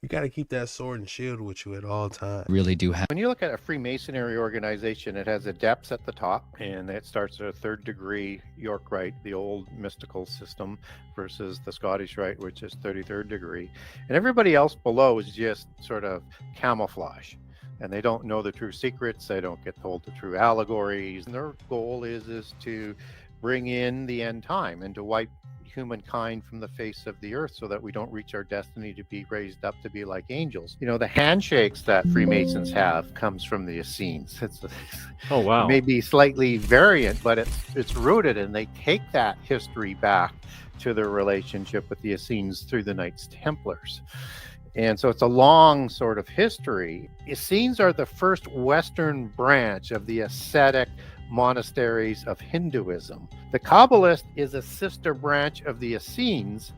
You got to keep that sword and shield with you at all times. Really do have. When you look at a Freemasonry organization, it has adepts at the top, and it starts at a 3rd degree York Rite, the old mystical system, versus the Scottish Rite, which is 33rd degree. And everybody else below is just sort of camouflage. And they don't know the true secrets. They don't get told the true allegories. And their goal is to bring in the end time and to wipe humankind from the face of the earth so that we don't reach our destiny to be raised up to be like angels. You know, the handshakes that Freemasons have comes from the Essenes. Oh wow. Maybe slightly variant, but it's rooted, and they take that history back to their relationship with the Essenes through the Knights Templars. And so it's a long sort of history. Essenes are the first Western branch of the ascetic monasteries of Hinduism. The Kabbalist is a sister branch of the Essenes,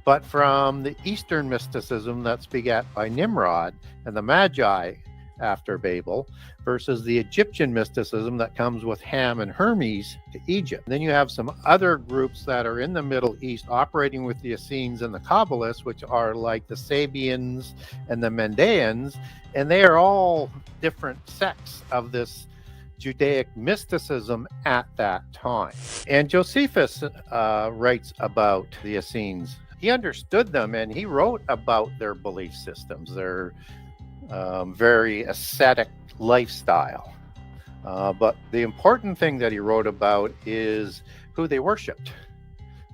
but from the Eastern mysticism that's begat by Nimrod and the Magi after Babel, versus the Egyptian mysticism that comes with Ham and Hermes to Egypt. And then you have some other groups that are in the Middle East operating with the Essenes and the Kabbalists, which are like the Sabians and the Mendeans, and they are all different sects of this Judaic mysticism at that time. And Josephus writes about the Essenes. He understood them, and he wrote about their belief systems, their very ascetic lifestyle. But the important thing that he wrote about is who they worshipped.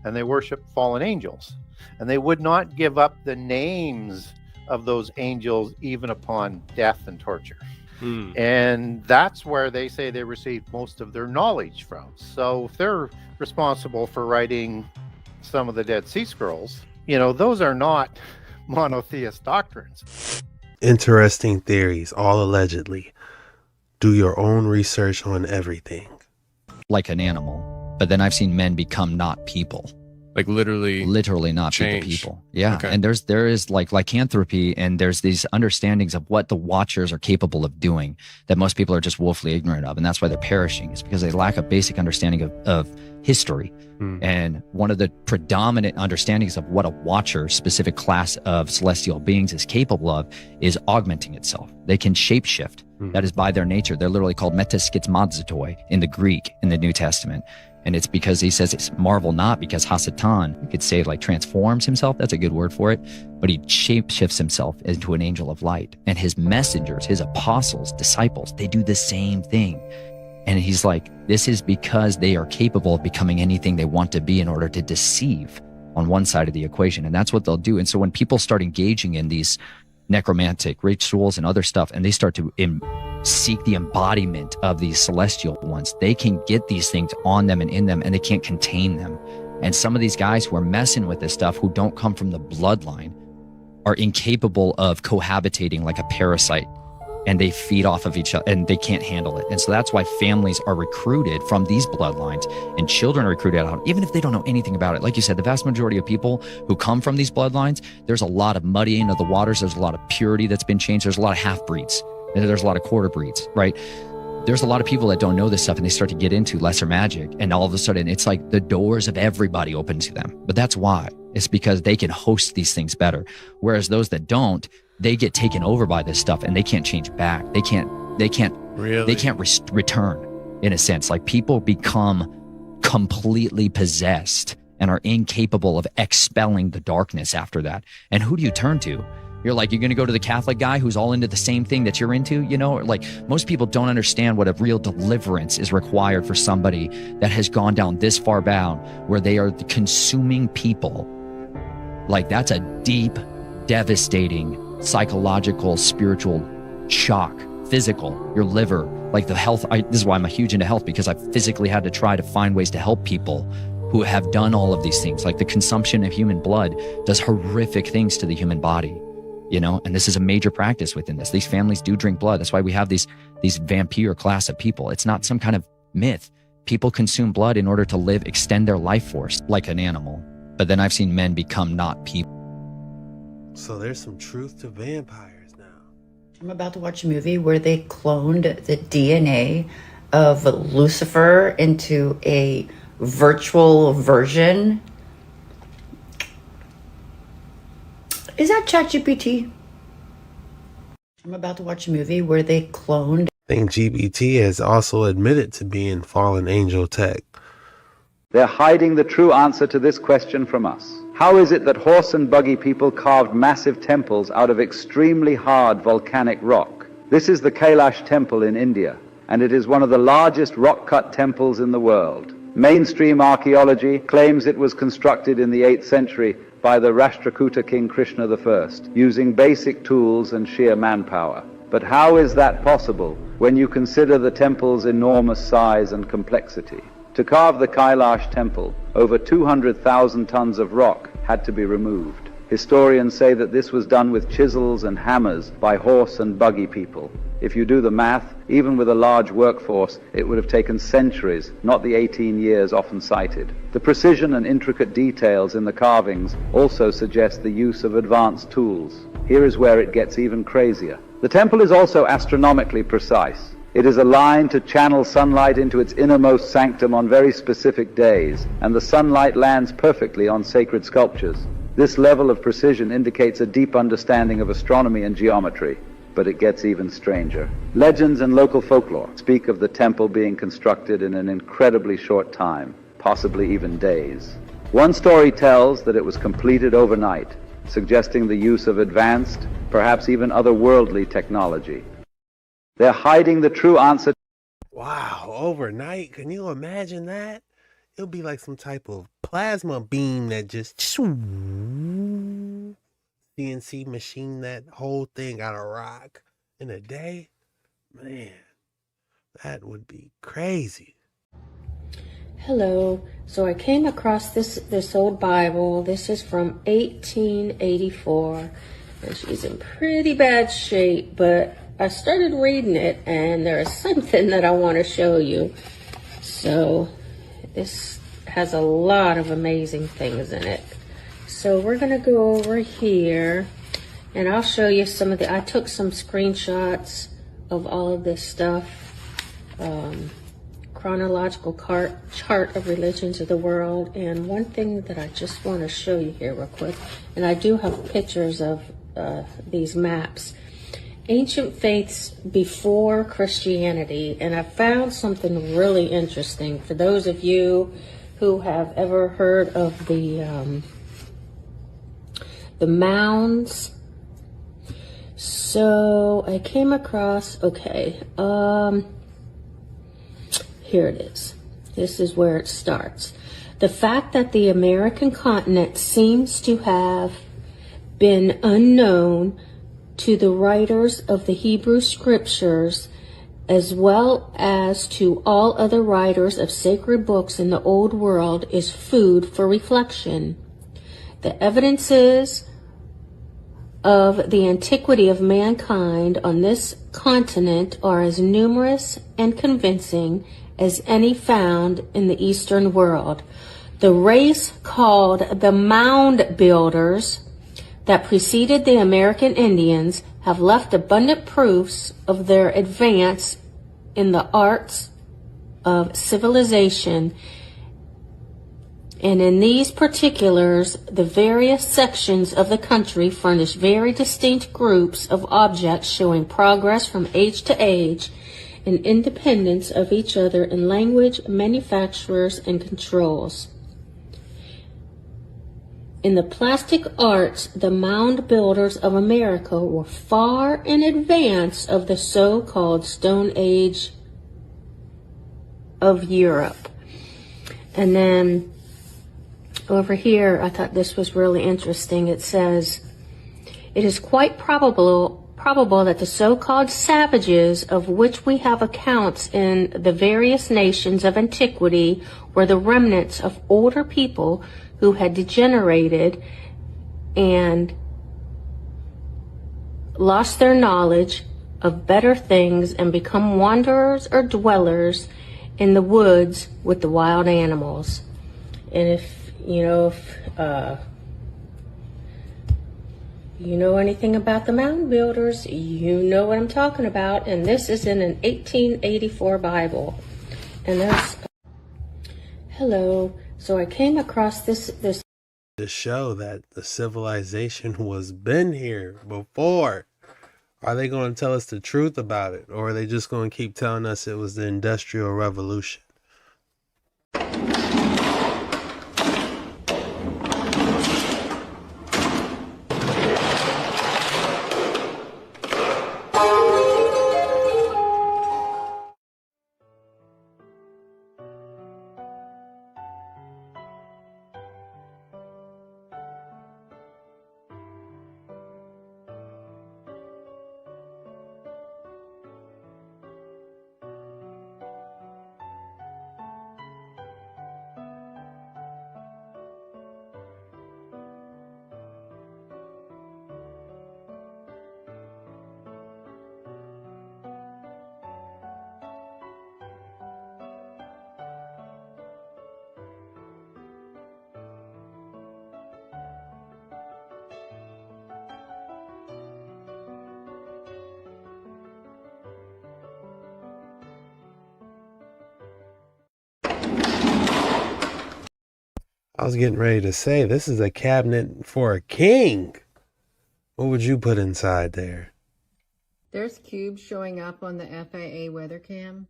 And they worshiped fallen angels. And they would not give up the names of those angels even upon death and torture. And that's where they say they received most of their knowledge from. So if they're responsible for writing some of the Dead Sea Scrolls, you know, those are not monotheist doctrines. Interesting theories, all allegedly. Do your own research on everything. Like an animal, but then I've seen men become not people. Like literally not change. people. Yeah. Okay. And there is like lycanthropy, and there's these understandings of what the watchers are capable of doing that most people are just woefully ignorant of. And that's why they're perishing. It's because they lack a basic understanding of history. And one of the predominant understandings of what a watcher, specific class of celestial beings, is capable of is augmenting itself. They can shapeshift. That is by their nature. They're literally called metaskizmadzotoi in the Greek in the New Testament. And it's because he says it's marvel not, because Hasatan, you could say like transforms himself. That's a good word for it. But he shapeshifts himself into an angel of light. And his messengers, his apostles, disciples, they do the same thing. And he's like, this is because they are capable of becoming anything they want to be in order to deceive on one side of the equation. And that's what they'll do. And so when people start engaging in these necromantic rituals and other stuff, and they start to seek the embodiment of these celestial ones, they can get these things on them and in them, and they can't contain them. And some of these guys who are messing with this stuff, who don't come from the bloodline, are incapable of cohabitating like a parasite, and they feed off of each other, and they can't handle it. And so that's why families are recruited from these bloodlines, and children are recruited out, even if they don't know anything about it. Like you said, the vast majority of people who come from these bloodlines, there's a lot of muddying of the waters. There's a lot of purity that's been changed. There's a lot of half-breeds. And there's a lot of quarter breeds, right? There's a lot of people that don't know this stuff, and they start to get into lesser magic, and all of a sudden it's like the doors of everybody open to them. But that's why. It's because they can host these things better. Whereas those that don't, they get taken over by this stuff, and they can't change back. They can't return, in a sense. Like, people become completely possessed and are incapable of expelling the darkness after that. And who do you turn to? You're like, you're going to go to the Catholic guy who's all into the same thing that you're into, you know? Like, most people don't understand what a real deliverance is required for somebody that has gone down this far down, where they are consuming people. Like, that's a deep, devastating, psychological, spiritual shock, physical, your liver, like the health. This is why I'm huge into health, because I've physically had to try to find ways to help people who have done all of these things. Like, the consumption of human blood does horrific things to the human body. You know, and this is a major practice within this. These families do drink blood. That's why we have these vampire class of people. It's not some kind of myth. People consume blood in order to live, extend their life force like an animal. But then I've seen men become not people. So there's some truth to vampires now. I'm about to watch a movie where they cloned the DNA of Lucifer into a virtual version. Is that ChatGPT? I'm about to watch a movie where they cloned. I think GPT has also admitted to being fallen angel tech. They're hiding the true answer to this question from us. How is it that horse and buggy people carved massive temples out of extremely hard volcanic rock? This is the Kailash temple in India, and it is one of the largest rock-cut temples in the world. Mainstream archaeology claims it was constructed in the 8th century by the Rashtrakuta king Krishna I, using basic tools and sheer manpower. But how is that possible when you consider the temple's enormous size and complexity? To carve the Kailash temple, over 200,000 tons of rock had to be removed. Historians say that this was done with chisels and hammers by horse and buggy people. If you do the math, even with a large workforce, it would have taken centuries, not the 18 years often cited. The precision and intricate details in the carvings also suggest the use of advanced tools. Here is where it gets even crazier. The temple is also astronomically precise. It is aligned to channel sunlight into its innermost sanctum on very specific days, and the sunlight lands perfectly on sacred sculptures. This level of precision indicates a deep understanding of astronomy and geometry. But it gets even stranger. Legends and local folklore speak of the temple being constructed in an incredibly short time, possibly even days. One story tells that it was completed overnight, suggesting the use of advanced, perhaps even otherworldly technology. They're hiding the true answer. overnight. Can you imagine that? It'll be like some type of plasma beam that just CNC machine that whole thing out of rock in a day. Man, that would be crazy. Hello. So I came across this old Bible. This is from 1884, and she's in pretty bad shape, but I started reading it, and there is something that I want to show you. So this has a lot of amazing things in it. So we're going to go over here, and I'll show you some of I took some screenshots of all of this stuff. Chronological chart of religions of the world. And one thing that I just want to show you here real quick, and I do have pictures of these maps. Ancient faiths before Christianity, and I found something really interesting for those of you who have ever heard of the mounds. So I came across, here it is. This is where it starts. The fact that the American continent seems to have been unknown to the writers of the Hebrew scriptures, as well as to all other writers of sacred books in the old world, is food for reflection. The evidences of the antiquity of mankind on this continent are as numerous and convincing as any found in the Eastern world. The race called the Mound Builders that preceded the American Indians have left abundant proofs of their advance in the arts of civilization. And in these particulars, the various sections of the country furnish very distinct groups of objects showing progress from age to age and independence of each other in language, manufacturers, and controls. In the plastic arts, the mound builders of America were far in advance of the so-called Stone Age of Europe. And then over here, I thought this was really interesting. It says, it is quite probable that the so-called savages of which we have accounts in the various nations of antiquity were the remnants of older people who had degenerated and lost their knowledge of better things and become wanderers or dwellers in the woods with the wild animals. And if you know anything about the mound builders, you know what I'm talking about. And this is in an 1884 Bible. And there's, hello. So I came across this to show that the civilization was been here before. Are they going to tell us the truth about it, or are they just going to keep telling us it was the Industrial Revolution? I was getting ready to say, this is a cabinet for a king. What would you put inside there? There's cubes showing up on the FAA weather cam.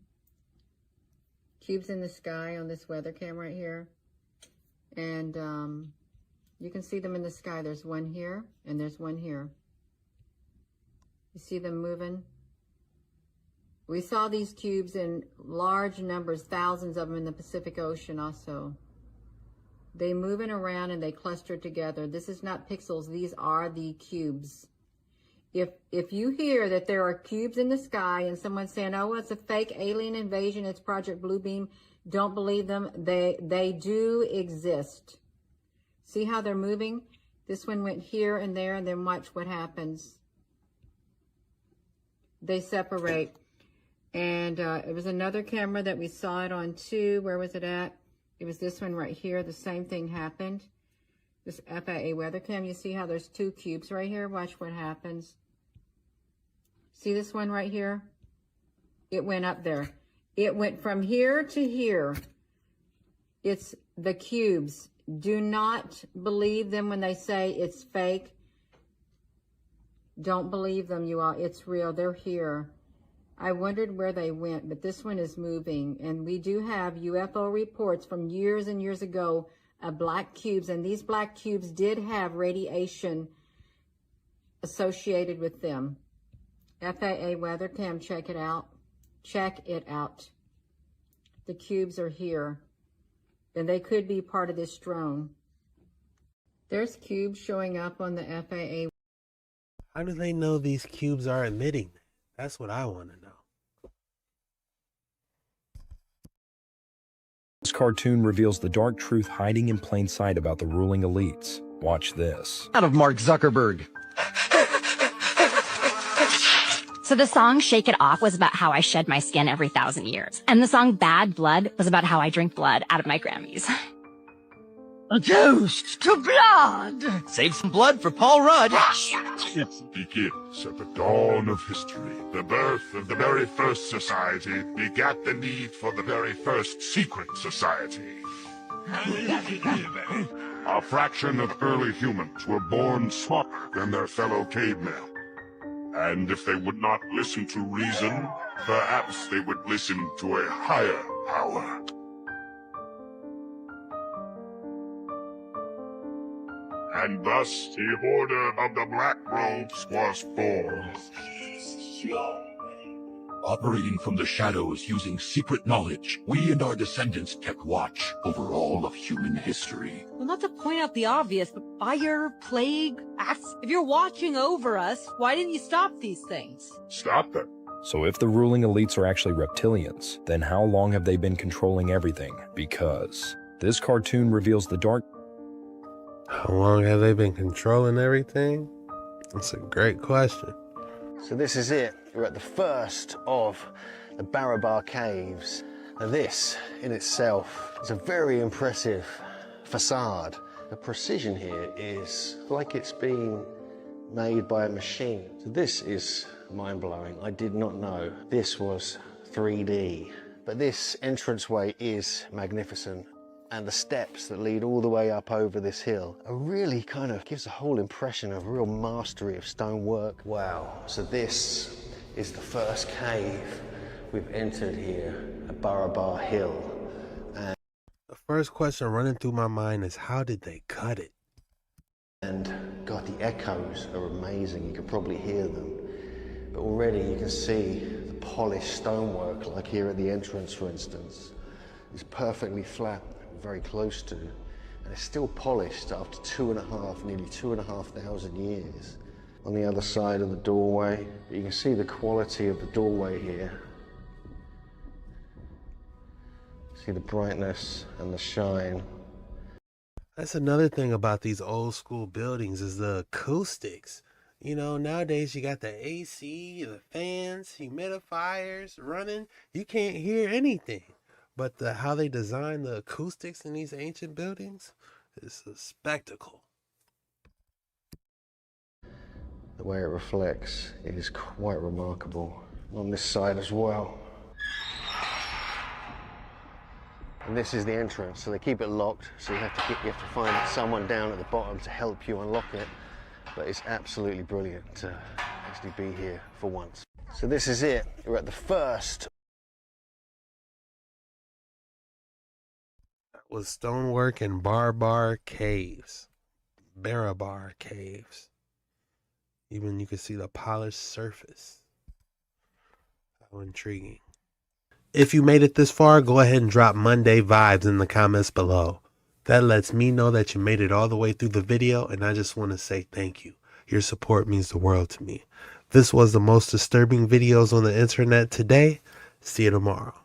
Cubes in the sky on this weather cam right here. And you can see them in the sky. There's one here and there's one here. You see them moving? We saw these cubes in large numbers, thousands of them in the Pacific Ocean also. They moving around and they cluster together. This is not pixels. These are the cubes. If you hear that there are cubes in the sky and someone's saying, oh, it's a fake alien invasion, it's Project Bluebeam, don't believe them. They do exist. See how they're moving? This one went here and there, and then watch what happens. They separate. And it was another camera that we saw it on too. Where was it at? It was this one right here. The same thing happened. This FAA weather cam. You see how there's two cubes right here? Watch what happens. See this one right here? It went up there. It went from here to here. It's the cubes. Do not believe them when they say it's fake. Don't believe them, you all. It's real. They're here. I wondered where they went, but this one is moving. And we do have UFO reports from years and years ago of black cubes. And these black cubes did have radiation associated with them. FAA weather cam, check it out. Check it out. The cubes are here. And they could be part of this drone. There's cubes showing up on the FAA. How do they know these cubes are emitting? That's what I want to know. This cartoon reveals the dark truth hiding in plain sight about the ruling elites. Watch this. Out of Mark Zuckerberg. So the song Shake It Off was about how I shed my skin every 1,000 years. And the song Bad Blood was about how I drink blood out of my Grammys. A toast to blood. Save some blood for Paul Rudd. It begins at the dawn of history. The birth of the very first society begat the need for the very first secret society. A fraction of early humans were born smarter than their fellow cavemen. And if they would not listen to reason, perhaps they would listen to a higher power. And thus the Order of the Black Robes was born. Operating from the shadows using secret knowledge, we and our descendants kept watch over all of human history. Well, not to point out the obvious, but fire, plague, acts. If you're watching over us, why didn't you stop these things? Stop them. So if the ruling elites are actually reptilians, then how long have they been controlling everything? Because this cartoon reveals the dark... How long have they been controlling everything? That's a great question. So this is it. We're at the first of the Barabar caves. Now this in itself is a very impressive facade. The precision here is like it's been made by a machine. So this is mind-blowing. I did not know this was 3D. But this entranceway is magnificent. And the steps that lead all the way up over this hill are really kind of gives a whole impression of real mastery of stonework. Wow. So this is the first cave we've entered here at Barabar Hill. And the first question running through my mind is, how did they cut it? And God, the echoes are amazing. You can probably hear them. But already you can see the polished stonework, like here at the entrance, for instance. It's perfectly flat, very close to, and it's still polished after nearly 2,500 years. On the other side of the doorway, you can see the quality of the doorway here. See the brightness and the shine. That's another thing about these old school buildings is the acoustics. You know, nowadays you got the AC, the fans, humidifiers running. You can't hear anything. But how they design the acoustics in these ancient buildings is a spectacle. The way it reflects is quite remarkable. On this side as well. And this is the entrance, so they keep it locked, so you have to find someone down at the bottom to help you unlock it. But it's absolutely brilliant to actually be here for once. So this is it. We're at the first. Was stonework in Barabar caves. Barabar caves. Even you can see the polished surface. So intriguing. If you made it this far, go ahead and drop Monday vibes in the comments below. That lets me know that you made it all the way through the video, and I just want to say thank you. Your support means the world to me. This was the most disturbing videos on the internet today. See you tomorrow.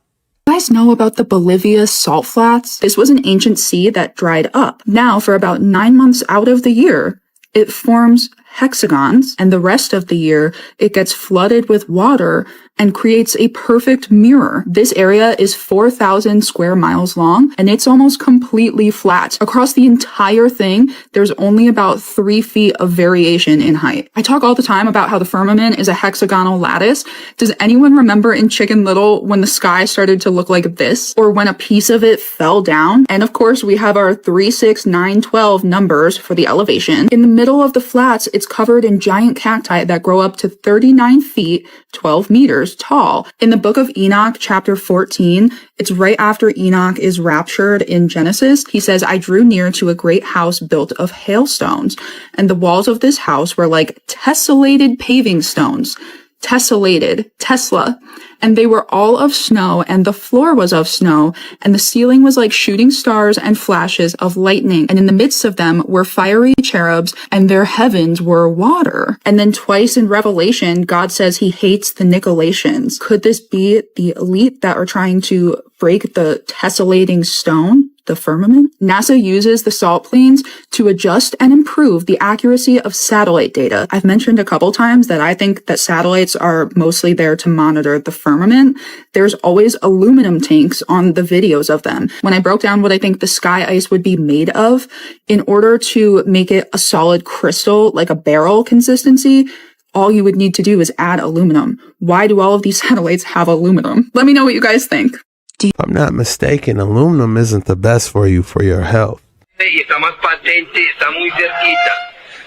You guys know about the Bolivia salt flats? This was an ancient sea that dried up. Now, for about 9 months out of the year, it forms hexagons, and the rest of the year, it gets flooded with water and creates a perfect mirror. This area is 4,000 square miles long, and it's almost completely flat. Across the entire thing, there's only about 3 feet of variation in height. I talk all the time about how the firmament is a hexagonal lattice. Does anyone remember in Chicken Little when the sky started to look like this, or when a piece of it fell down? And of course, we have our 3, 6, 9, 12 numbers for the elevation. In the middle of the flats, it's covered in giant cacti that grow up to 39 feet, 12 meters tall. In the book of Enoch, chapter 14, it's right after Enoch is raptured in Genesis. He says, I drew near to a great house built of hailstones, and the walls of this house were like tessellated paving stones. Tessellated, Tesla, and they were all of snow, and the floor was of snow, and the ceiling was like shooting stars and flashes of lightning, and in the midst of them were fiery cherubs, and their heavens were water. And then twice in Revelation, God says he hates the Nicolaitans. Could this be the elite that are trying to break the tessellating stone, the firmament? NASA uses the salt plains to adjust and improve the accuracy of satellite data. I've mentioned a couple times that I think that satellites are mostly there to monitor the firmament. There's always aluminum tanks on the videos of them. When I broke down what I think the sky ice would be made of, in order to make it a solid crystal, like a barrel consistency, all you would need to do is add aluminum. Why do all of these satellites have aluminum? Let me know what you guys think. If I'm not mistaken, aluminum isn't the best for you for your health.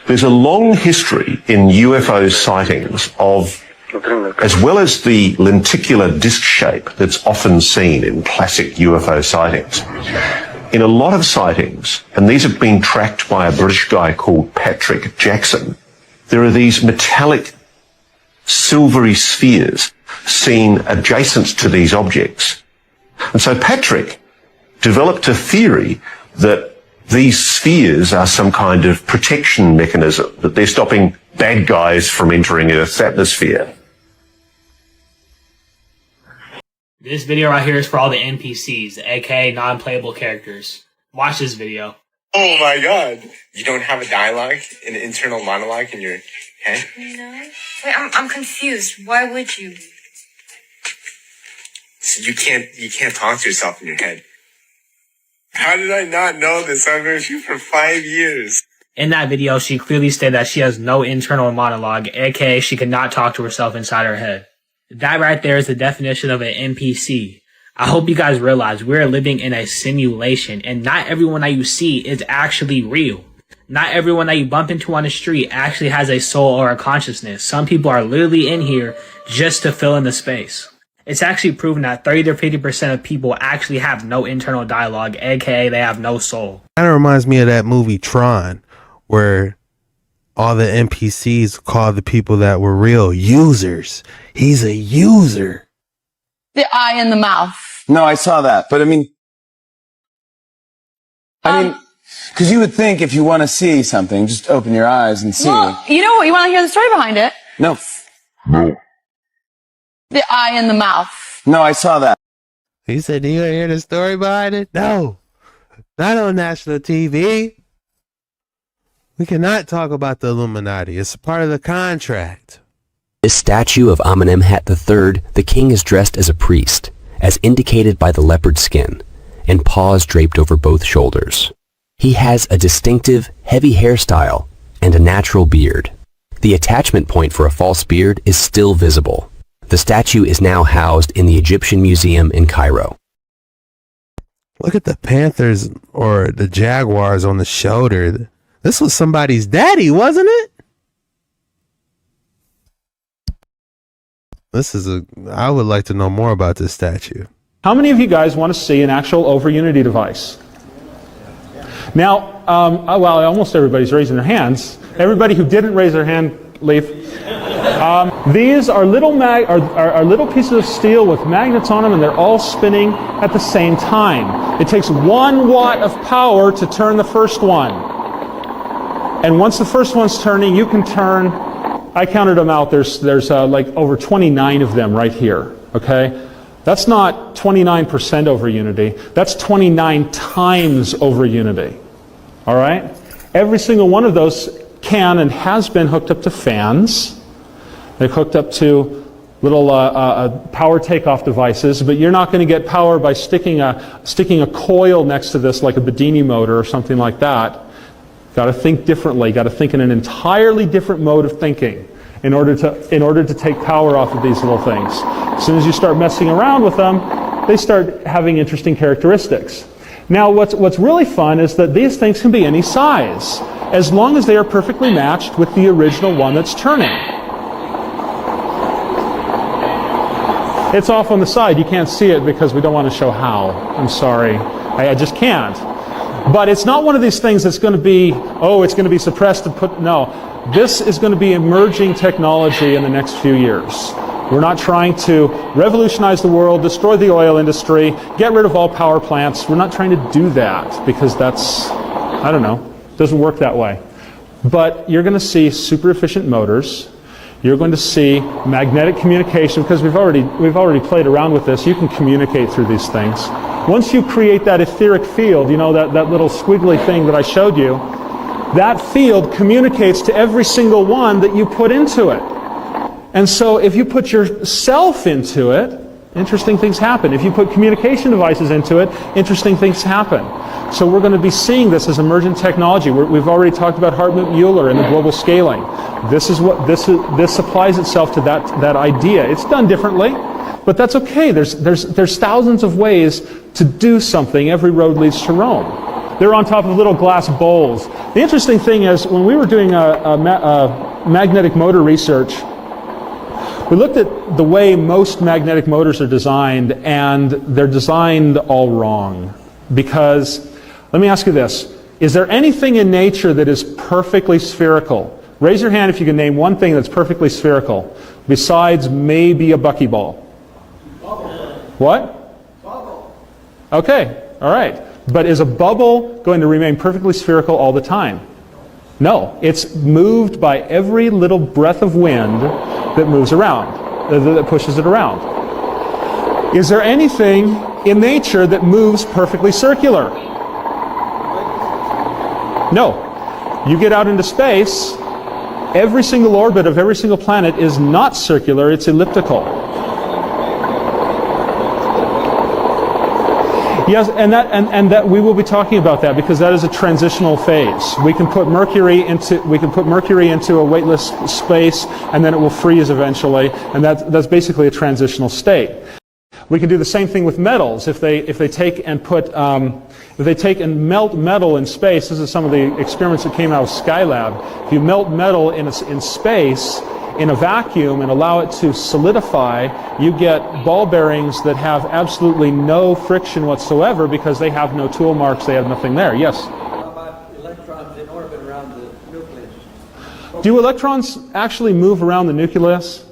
There's a long history in UFO sightings of, as well as the lenticular disc shape that's often seen in classic UFO sightings. In a lot of sightings, and these have been tracked by a British guy called Patrick Jackson, there are these metallic silvery spheres seen adjacent to these objects. And so Patrick developed a theory that these spheres are some kind of protection mechanism, that they're stopping bad guys from entering Earth's atmosphere. This video right here is for all the NPCs, aka non-playable characters. Watch this video. Oh my god. You don't have a dialogue, an internal monologue in your head? No. Wait, I'm confused. Why would you? You can't talk to yourself in your head. How did I not know this? I've been with you for 5 years. In that video, she clearly stated that she has no internal monologue, aka she cannot talk to herself inside her head. That right there is the definition of an NPC. I hope you guys realize we're living in a simulation, and not everyone that you see is actually real. Not everyone that you bump into on the street actually has a soul or a consciousness. Some people are literally in here just to fill in the space. It's actually proven that 30 to 50% of people actually have no internal dialogue, aka they have no soul. Kind of reminds me of that movie Tron, where all the NPCs called the people that were real users. He's a user. The eye and the mouth. No, I saw that, but I mean, because you would think if you want to see something, just open your eyes and see. Well, you know what? You want to hear the story behind it? No. The eye and the mouth. No, I saw that. He said, do you hear the story behind it? No. Not on national TV. We cannot talk about the Illuminati. It's a part of the contract. This statue of Amenemhat III, the king is dressed as a priest, as indicated by the leopard skin, and paws draped over both shoulders. He has a distinctive, heavy hairstyle and a natural beard. The attachment point for a false beard is still visible. The statue is now housed in the Egyptian Museum in Cairo. Look at the panthers or the jaguars on the shoulder. This was somebody's daddy, wasn't it? I would like to know more about this statue. How many of you guys want to see an actual Overunity device? Now, well, almost everybody's raising their hands. Everybody who didn't raise their hand, leave. These are little are little pieces of steel with magnets on them, and they're all spinning at the same time. It takes 1 watt of power to turn the first one. And once the first one's turning, you can turn, I counted them out, there's like over 29 of them right here, okay? That's not 29% over unity, that's 29 times over unity, all right? Every single one of those can and has been hooked up to fans. They're hooked up to little power takeoff devices, but you're not going to get power by sticking a coil next to this like a Bedini motor or something like that. Got to think differently. Got to think in an entirely different mode of thinking in order to take power off of these little things. As soon as you start messing around with them, they start having interesting characteristics. Now, what's really fun is that these things can be any size, as long as they are perfectly matched with the original one that's turning. It's off on the side. You can't see it because we don't want to show how. I'm sorry. I just can't. But it's not one of these things that's going to be, oh, it's going to be suppressed and put, no. This is going to be emerging technology in the next few years. We're not trying to revolutionize the world, destroy the oil industry, get rid of all power plants. We're not trying to do that because that's, I don't know, doesn't work that way. But you're going to see super efficient motors. You're going to see magnetic communication, because we've already played around with this. You can communicate through these things. Once you create that etheric field, you know, that little squiggly thing that I showed you, that field communicates to every single one that you put into it. And so if you put yourself into it, interesting things happen. If you put communication devices into it, interesting things happen. So we're going to be seeing this as emergent technology. We've already talked about Hartmut-Muller and the global scaling. This applies itself to that idea. It's done differently, but that's okay. There's thousands of ways to do something. Every road leads to Rome. They're on top of little glass bowls. The interesting thing is, when we were doing magnetic motor research, we looked at the way most magnetic motors are designed, and they're designed all wrong. Because, let me ask you this, is there anything in nature that is perfectly spherical? Raise your hand if you can name one thing that's perfectly spherical, besides maybe a buckyball. Bubble. What? Bubble. Okay, all right. But is a bubble going to remain perfectly spherical all the time? No, it's moved by every little breath of wind that moves around, that pushes it around. Is there anything in nature that moves perfectly circular? No. You get out into space, every single orbit of every single planet is not circular, it's elliptical. Yes, and that we will be talking about that, because that is a transitional phase. We can put Mercury into a weightless space, and then it will freeze eventually, and that's basically a transitional state. We can do the same thing with metals. If they take and melt metal in space, this is some of the experiments that came out of Skylab. If you melt metal in space, in a vacuum, and allow it to solidify, you get ball bearings that have absolutely no friction whatsoever, because they have no tool marks, they have nothing there. Yes? How about electrons in orbit around the nucleus? Do electrons actually move around the nucleus?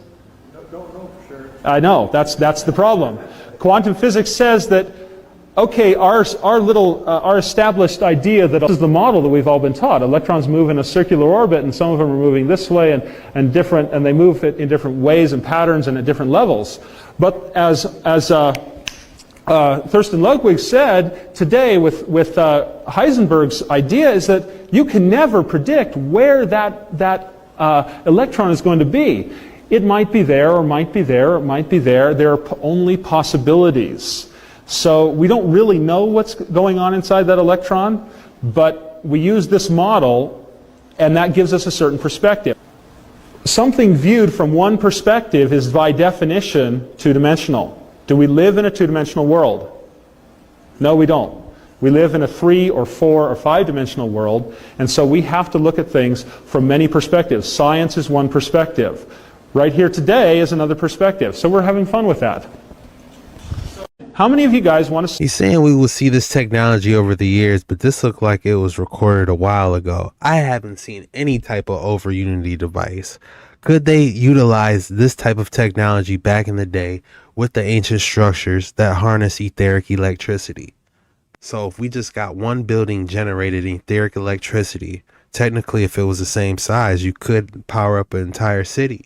Don't know for sure. I know, that's the problem. Quantum physics says that, okay, our established idea that this is the model that we've all been taught. Electrons move in a circular orbit, and some of them are moving this way, and they move it in different ways and patterns and at different levels. But as Thorsten Ludwig said today with Heisenberg's idea, is that you can never predict where that electron is going to be. It might be there, or might be there, or might be there. There are only possibilities. So we don't really know what's going on inside that electron, but we use this model, and that gives us a certain perspective. Something viewed from one perspective is by definition two-dimensional. Do we live in a two-dimensional world? No, we don't. We live in a 3 or 4 or 5-dimensional world, and so we have to look at things from many perspectives. Science is one perspective. Right here today is another perspective. So we're having fun with that. How many of you guys want to see? He's saying we will see this technology over the years, but this looked like it was recorded a while ago. I haven't seen any type of Overunity device. Could they utilize this type of technology back in the day with the ancient structures that harness etheric electricity? So if we just got one building generated etheric electricity, technically if it was the same size, you could power up an entire city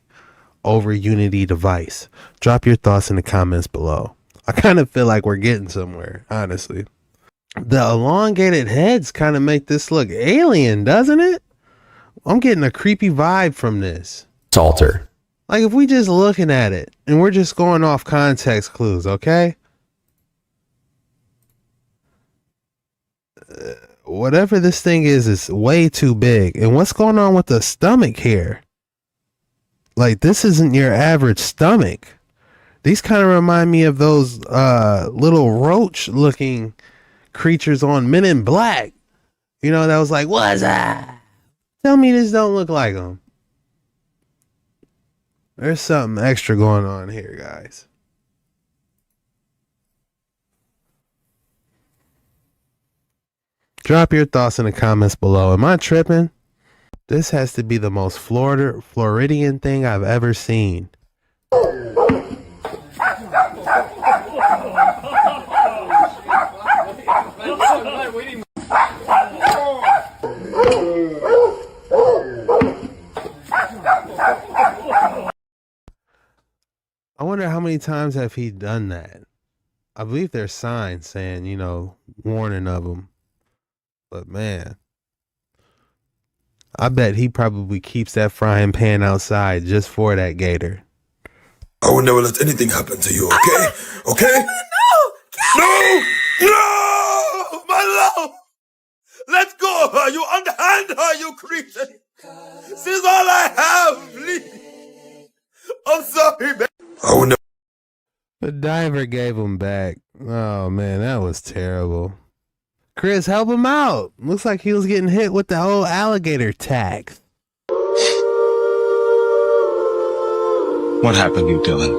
over Unity device. Drop your thoughts in the comments below. I kind of feel like we're getting somewhere, honestly. The elongated heads kind of make this look alien, doesn't it? I'm getting a creepy vibe from this. Salter. Like if we just looking at it and we're just going off context clues, okay? Whatever this thing is way too big. And what's going on with the stomach here? Like this isn't your average stomach. These kind of remind me of those little roach looking creatures on Men in Black. You know, that was like, what's that? Tell me this don't look like them. There's something extra going on here, guys. Drop your thoughts in the comments below. Am I tripping? This has to be the most Floridian thing I've ever seen. I wonder how many times have he done that? I believe there's signs saying, you know, warning of him. But man, I bet he probably keeps that frying pan outside just for that gator. I will never let anything happen to you, okay? Okay? No! No! My love! Let go of her! You underhand her, you creature! This is all I have! Please! I'm sorry, baby. I will never. The diver gave him back. Oh man, that was terrible. Chris, help him out. Looks like he was getting hit with the whole alligator tax. What happened to you, Dylan?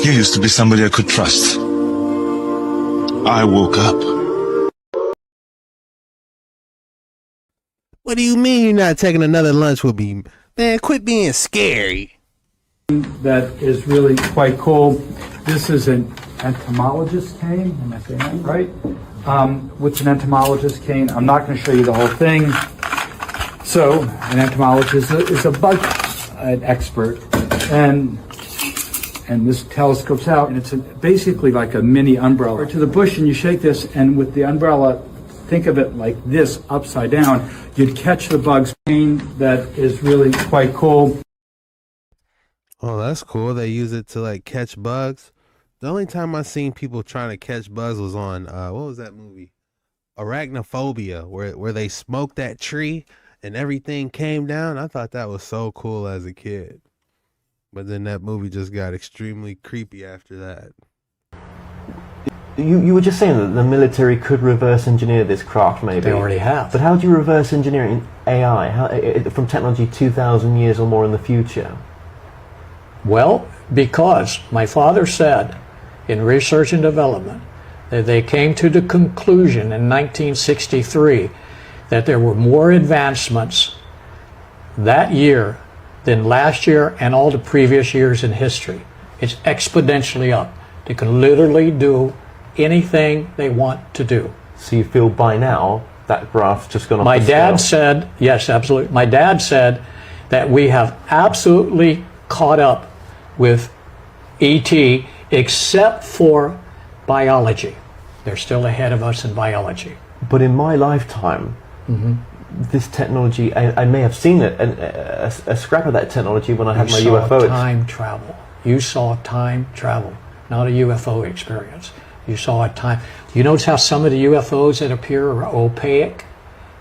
You used to be somebody I could trust. I woke up. What do you mean you're not taking another lunch with me? Man, quit being scary. That is really quite cool. This is an entomologist cane. Am I saying that right? What's an entomologist cane? I'm not going to show you the whole thing. So, an entomologist is a bug expert, and this telescopes out, and it's basically like a mini umbrella. To the bush, and you shake this, and with the umbrella, think of it like this, upside down, you'd catch the bugs. That is really quite cool. Oh, that's cool. They use it to like catch bugs. The only time I seen people trying to catch bugs was on what was that movie? Arachnophobia, where they smoked that tree and everything came down. I thought that was so cool as a kid. But then that movie just got extremely creepy after that. You were just saying that the military could reverse engineer this craft, maybe. They already have. But how do you reverse engineer in AI from technology 2,000 years or more in the future? Well, because my father said in research and development that they came to the conclusion in 1963 that there were more advancements that year than last year and all the previous years in history. It's exponentially up. They can literally do anything they want to do. So you feel by now that graph's just gone off My the dad scale? said, yes, absolutely. My dad said that we have absolutely caught up with ET except for biology. They're still ahead of us in biology. But in my lifetime, this technology, I may have seen it, a scrap of that technology when I had my UFO. Time travel. You saw time travel, not a UFO experience. You saw a time. You notice how some of the UFOs that appear are opaque?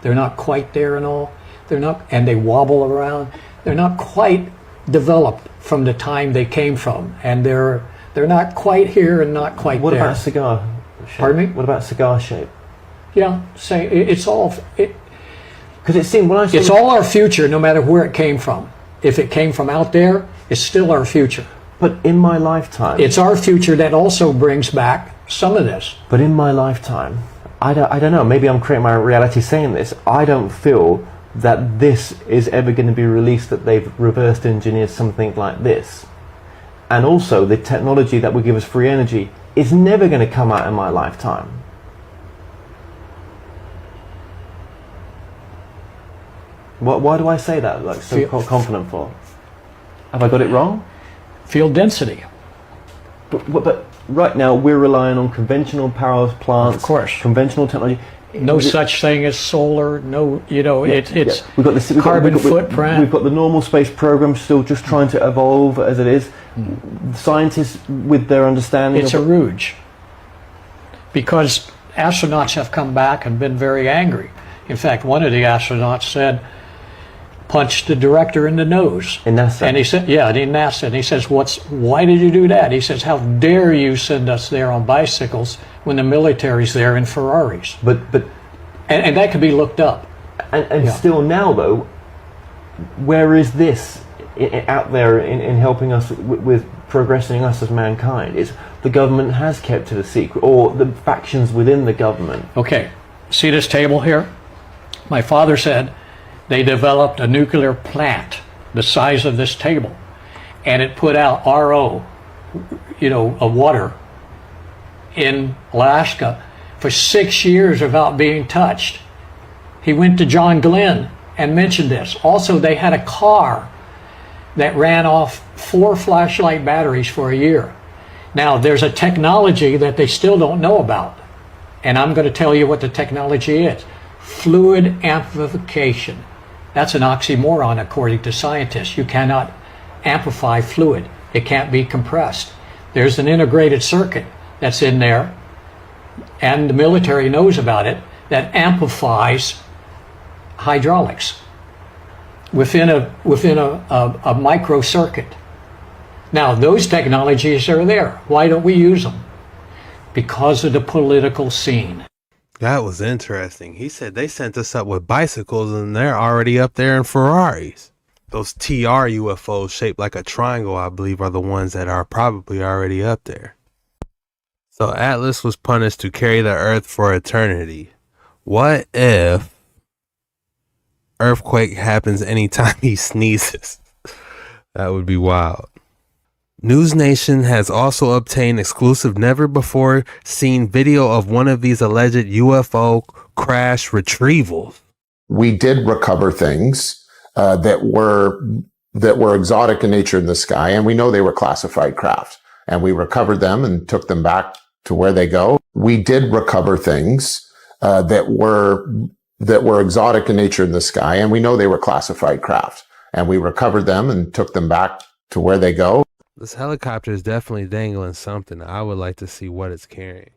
They're not quite there and all. They're not, and they wobble around. They're not quite developed from the time they came from, and they're not quite here and not quite what there. What about cigar shape? Pardon me? What about cigar shape? Yeah, say it's all. Because it seemed when I saw it's all our future, no matter where it came from. If it came from out there, it's still our future. But in my lifetime, it's our future that also brings back some of this. But in my lifetime, I don't know. Maybe I'm creating my reality saying this. I don't feel that this is ever going to be released, that they've reversed engineered something like this. And also the technology that will give us free energy is never going to come out in my lifetime. Why do I say that, like, so confident for? Have I got it wrong? Field density. But right now we're relying on conventional power plants, of course, conventional technology. No such thing as solar. No, you know, it's we've got this carbon footprint. We've got the normal space program still just trying to evolve as it is. Scientists with their understanding. It's a rouge. Because astronauts have come back and been very angry. In fact, one of the astronauts said, punched the director in the nose. In NASA? And he said, yeah, in NASA. And he says, why did you do that? He says, how dare you send us there on bicycles when the military's there in Ferraris? And that could be looked up. And still now, though, where is this out there in helping us with progressing us as mankind? It's the government has kept it a secret, or the factions within the government. Okay, see this table here? My father said they developed a nuclear plant the size of this table, and it put out RO, of water in Alaska for 6 years without being touched. He went to John Glenn and mentioned this. Also, they had a car that ran off 4 flashlight batteries for a year. Now, there's a technology that they still don't know about, and I'm going to tell you what the technology is. Fluid amplification. That's an oxymoron according to scientists. You cannot amplify fluid. It can't be compressed. There's an integrated circuit that's in there, and the military knows about it, that amplifies hydraulics within a microcircuit. Now, those technologies are there. Why don't we use them? Because of the political scene. That was interesting. He said they sent us up with bicycles and they're already up there in Ferraris. Those TR UFOs shaped like a triangle, I believe, are the ones that are probably already up there. So Atlas was punished to carry the Earth for eternity. What if earthquake happens anytime he sneezes? That would be wild. News Nation has also obtained exclusive never-before-seen video of one of these alleged UFO crash retrievals. We did recover things that were exotic in nature in the sky, and we know they were classified craft. And we recovered them and took them back to where they go. We did recover things that were exotic in nature in the sky, and we know they were classified craft. And we recovered them and took them back to where they go. This helicopter is definitely dangling something. I would like to see what it's carrying.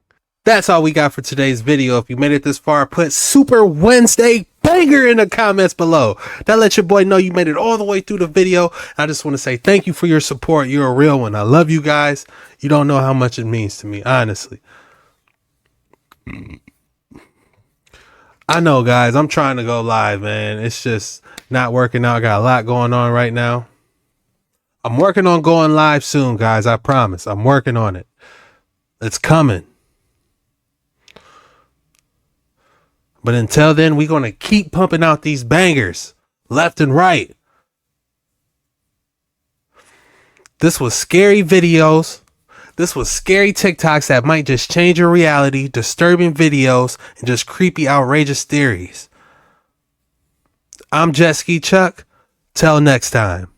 That's all we got for today's video. If you made it this far, put Super Wednesday banger in the comments below. That lets your boy know you made it all the way through the video. I just want to say thank you for your support. You're a real one. I love you guys. You don't know how much it means to me, honestly. I know, guys. I'm trying to go live, man. It's just not working out. I got a lot going on right now. I'm working on going live soon, guys. I promise. I'm working on it. It's coming. But until then, we're going to keep pumping out these bangers left and right. This was scary videos. This was scary TikToks that might just change your reality, disturbing videos, and just creepy, outrageous theories. I'm Jet Ski Chuck. Till next time.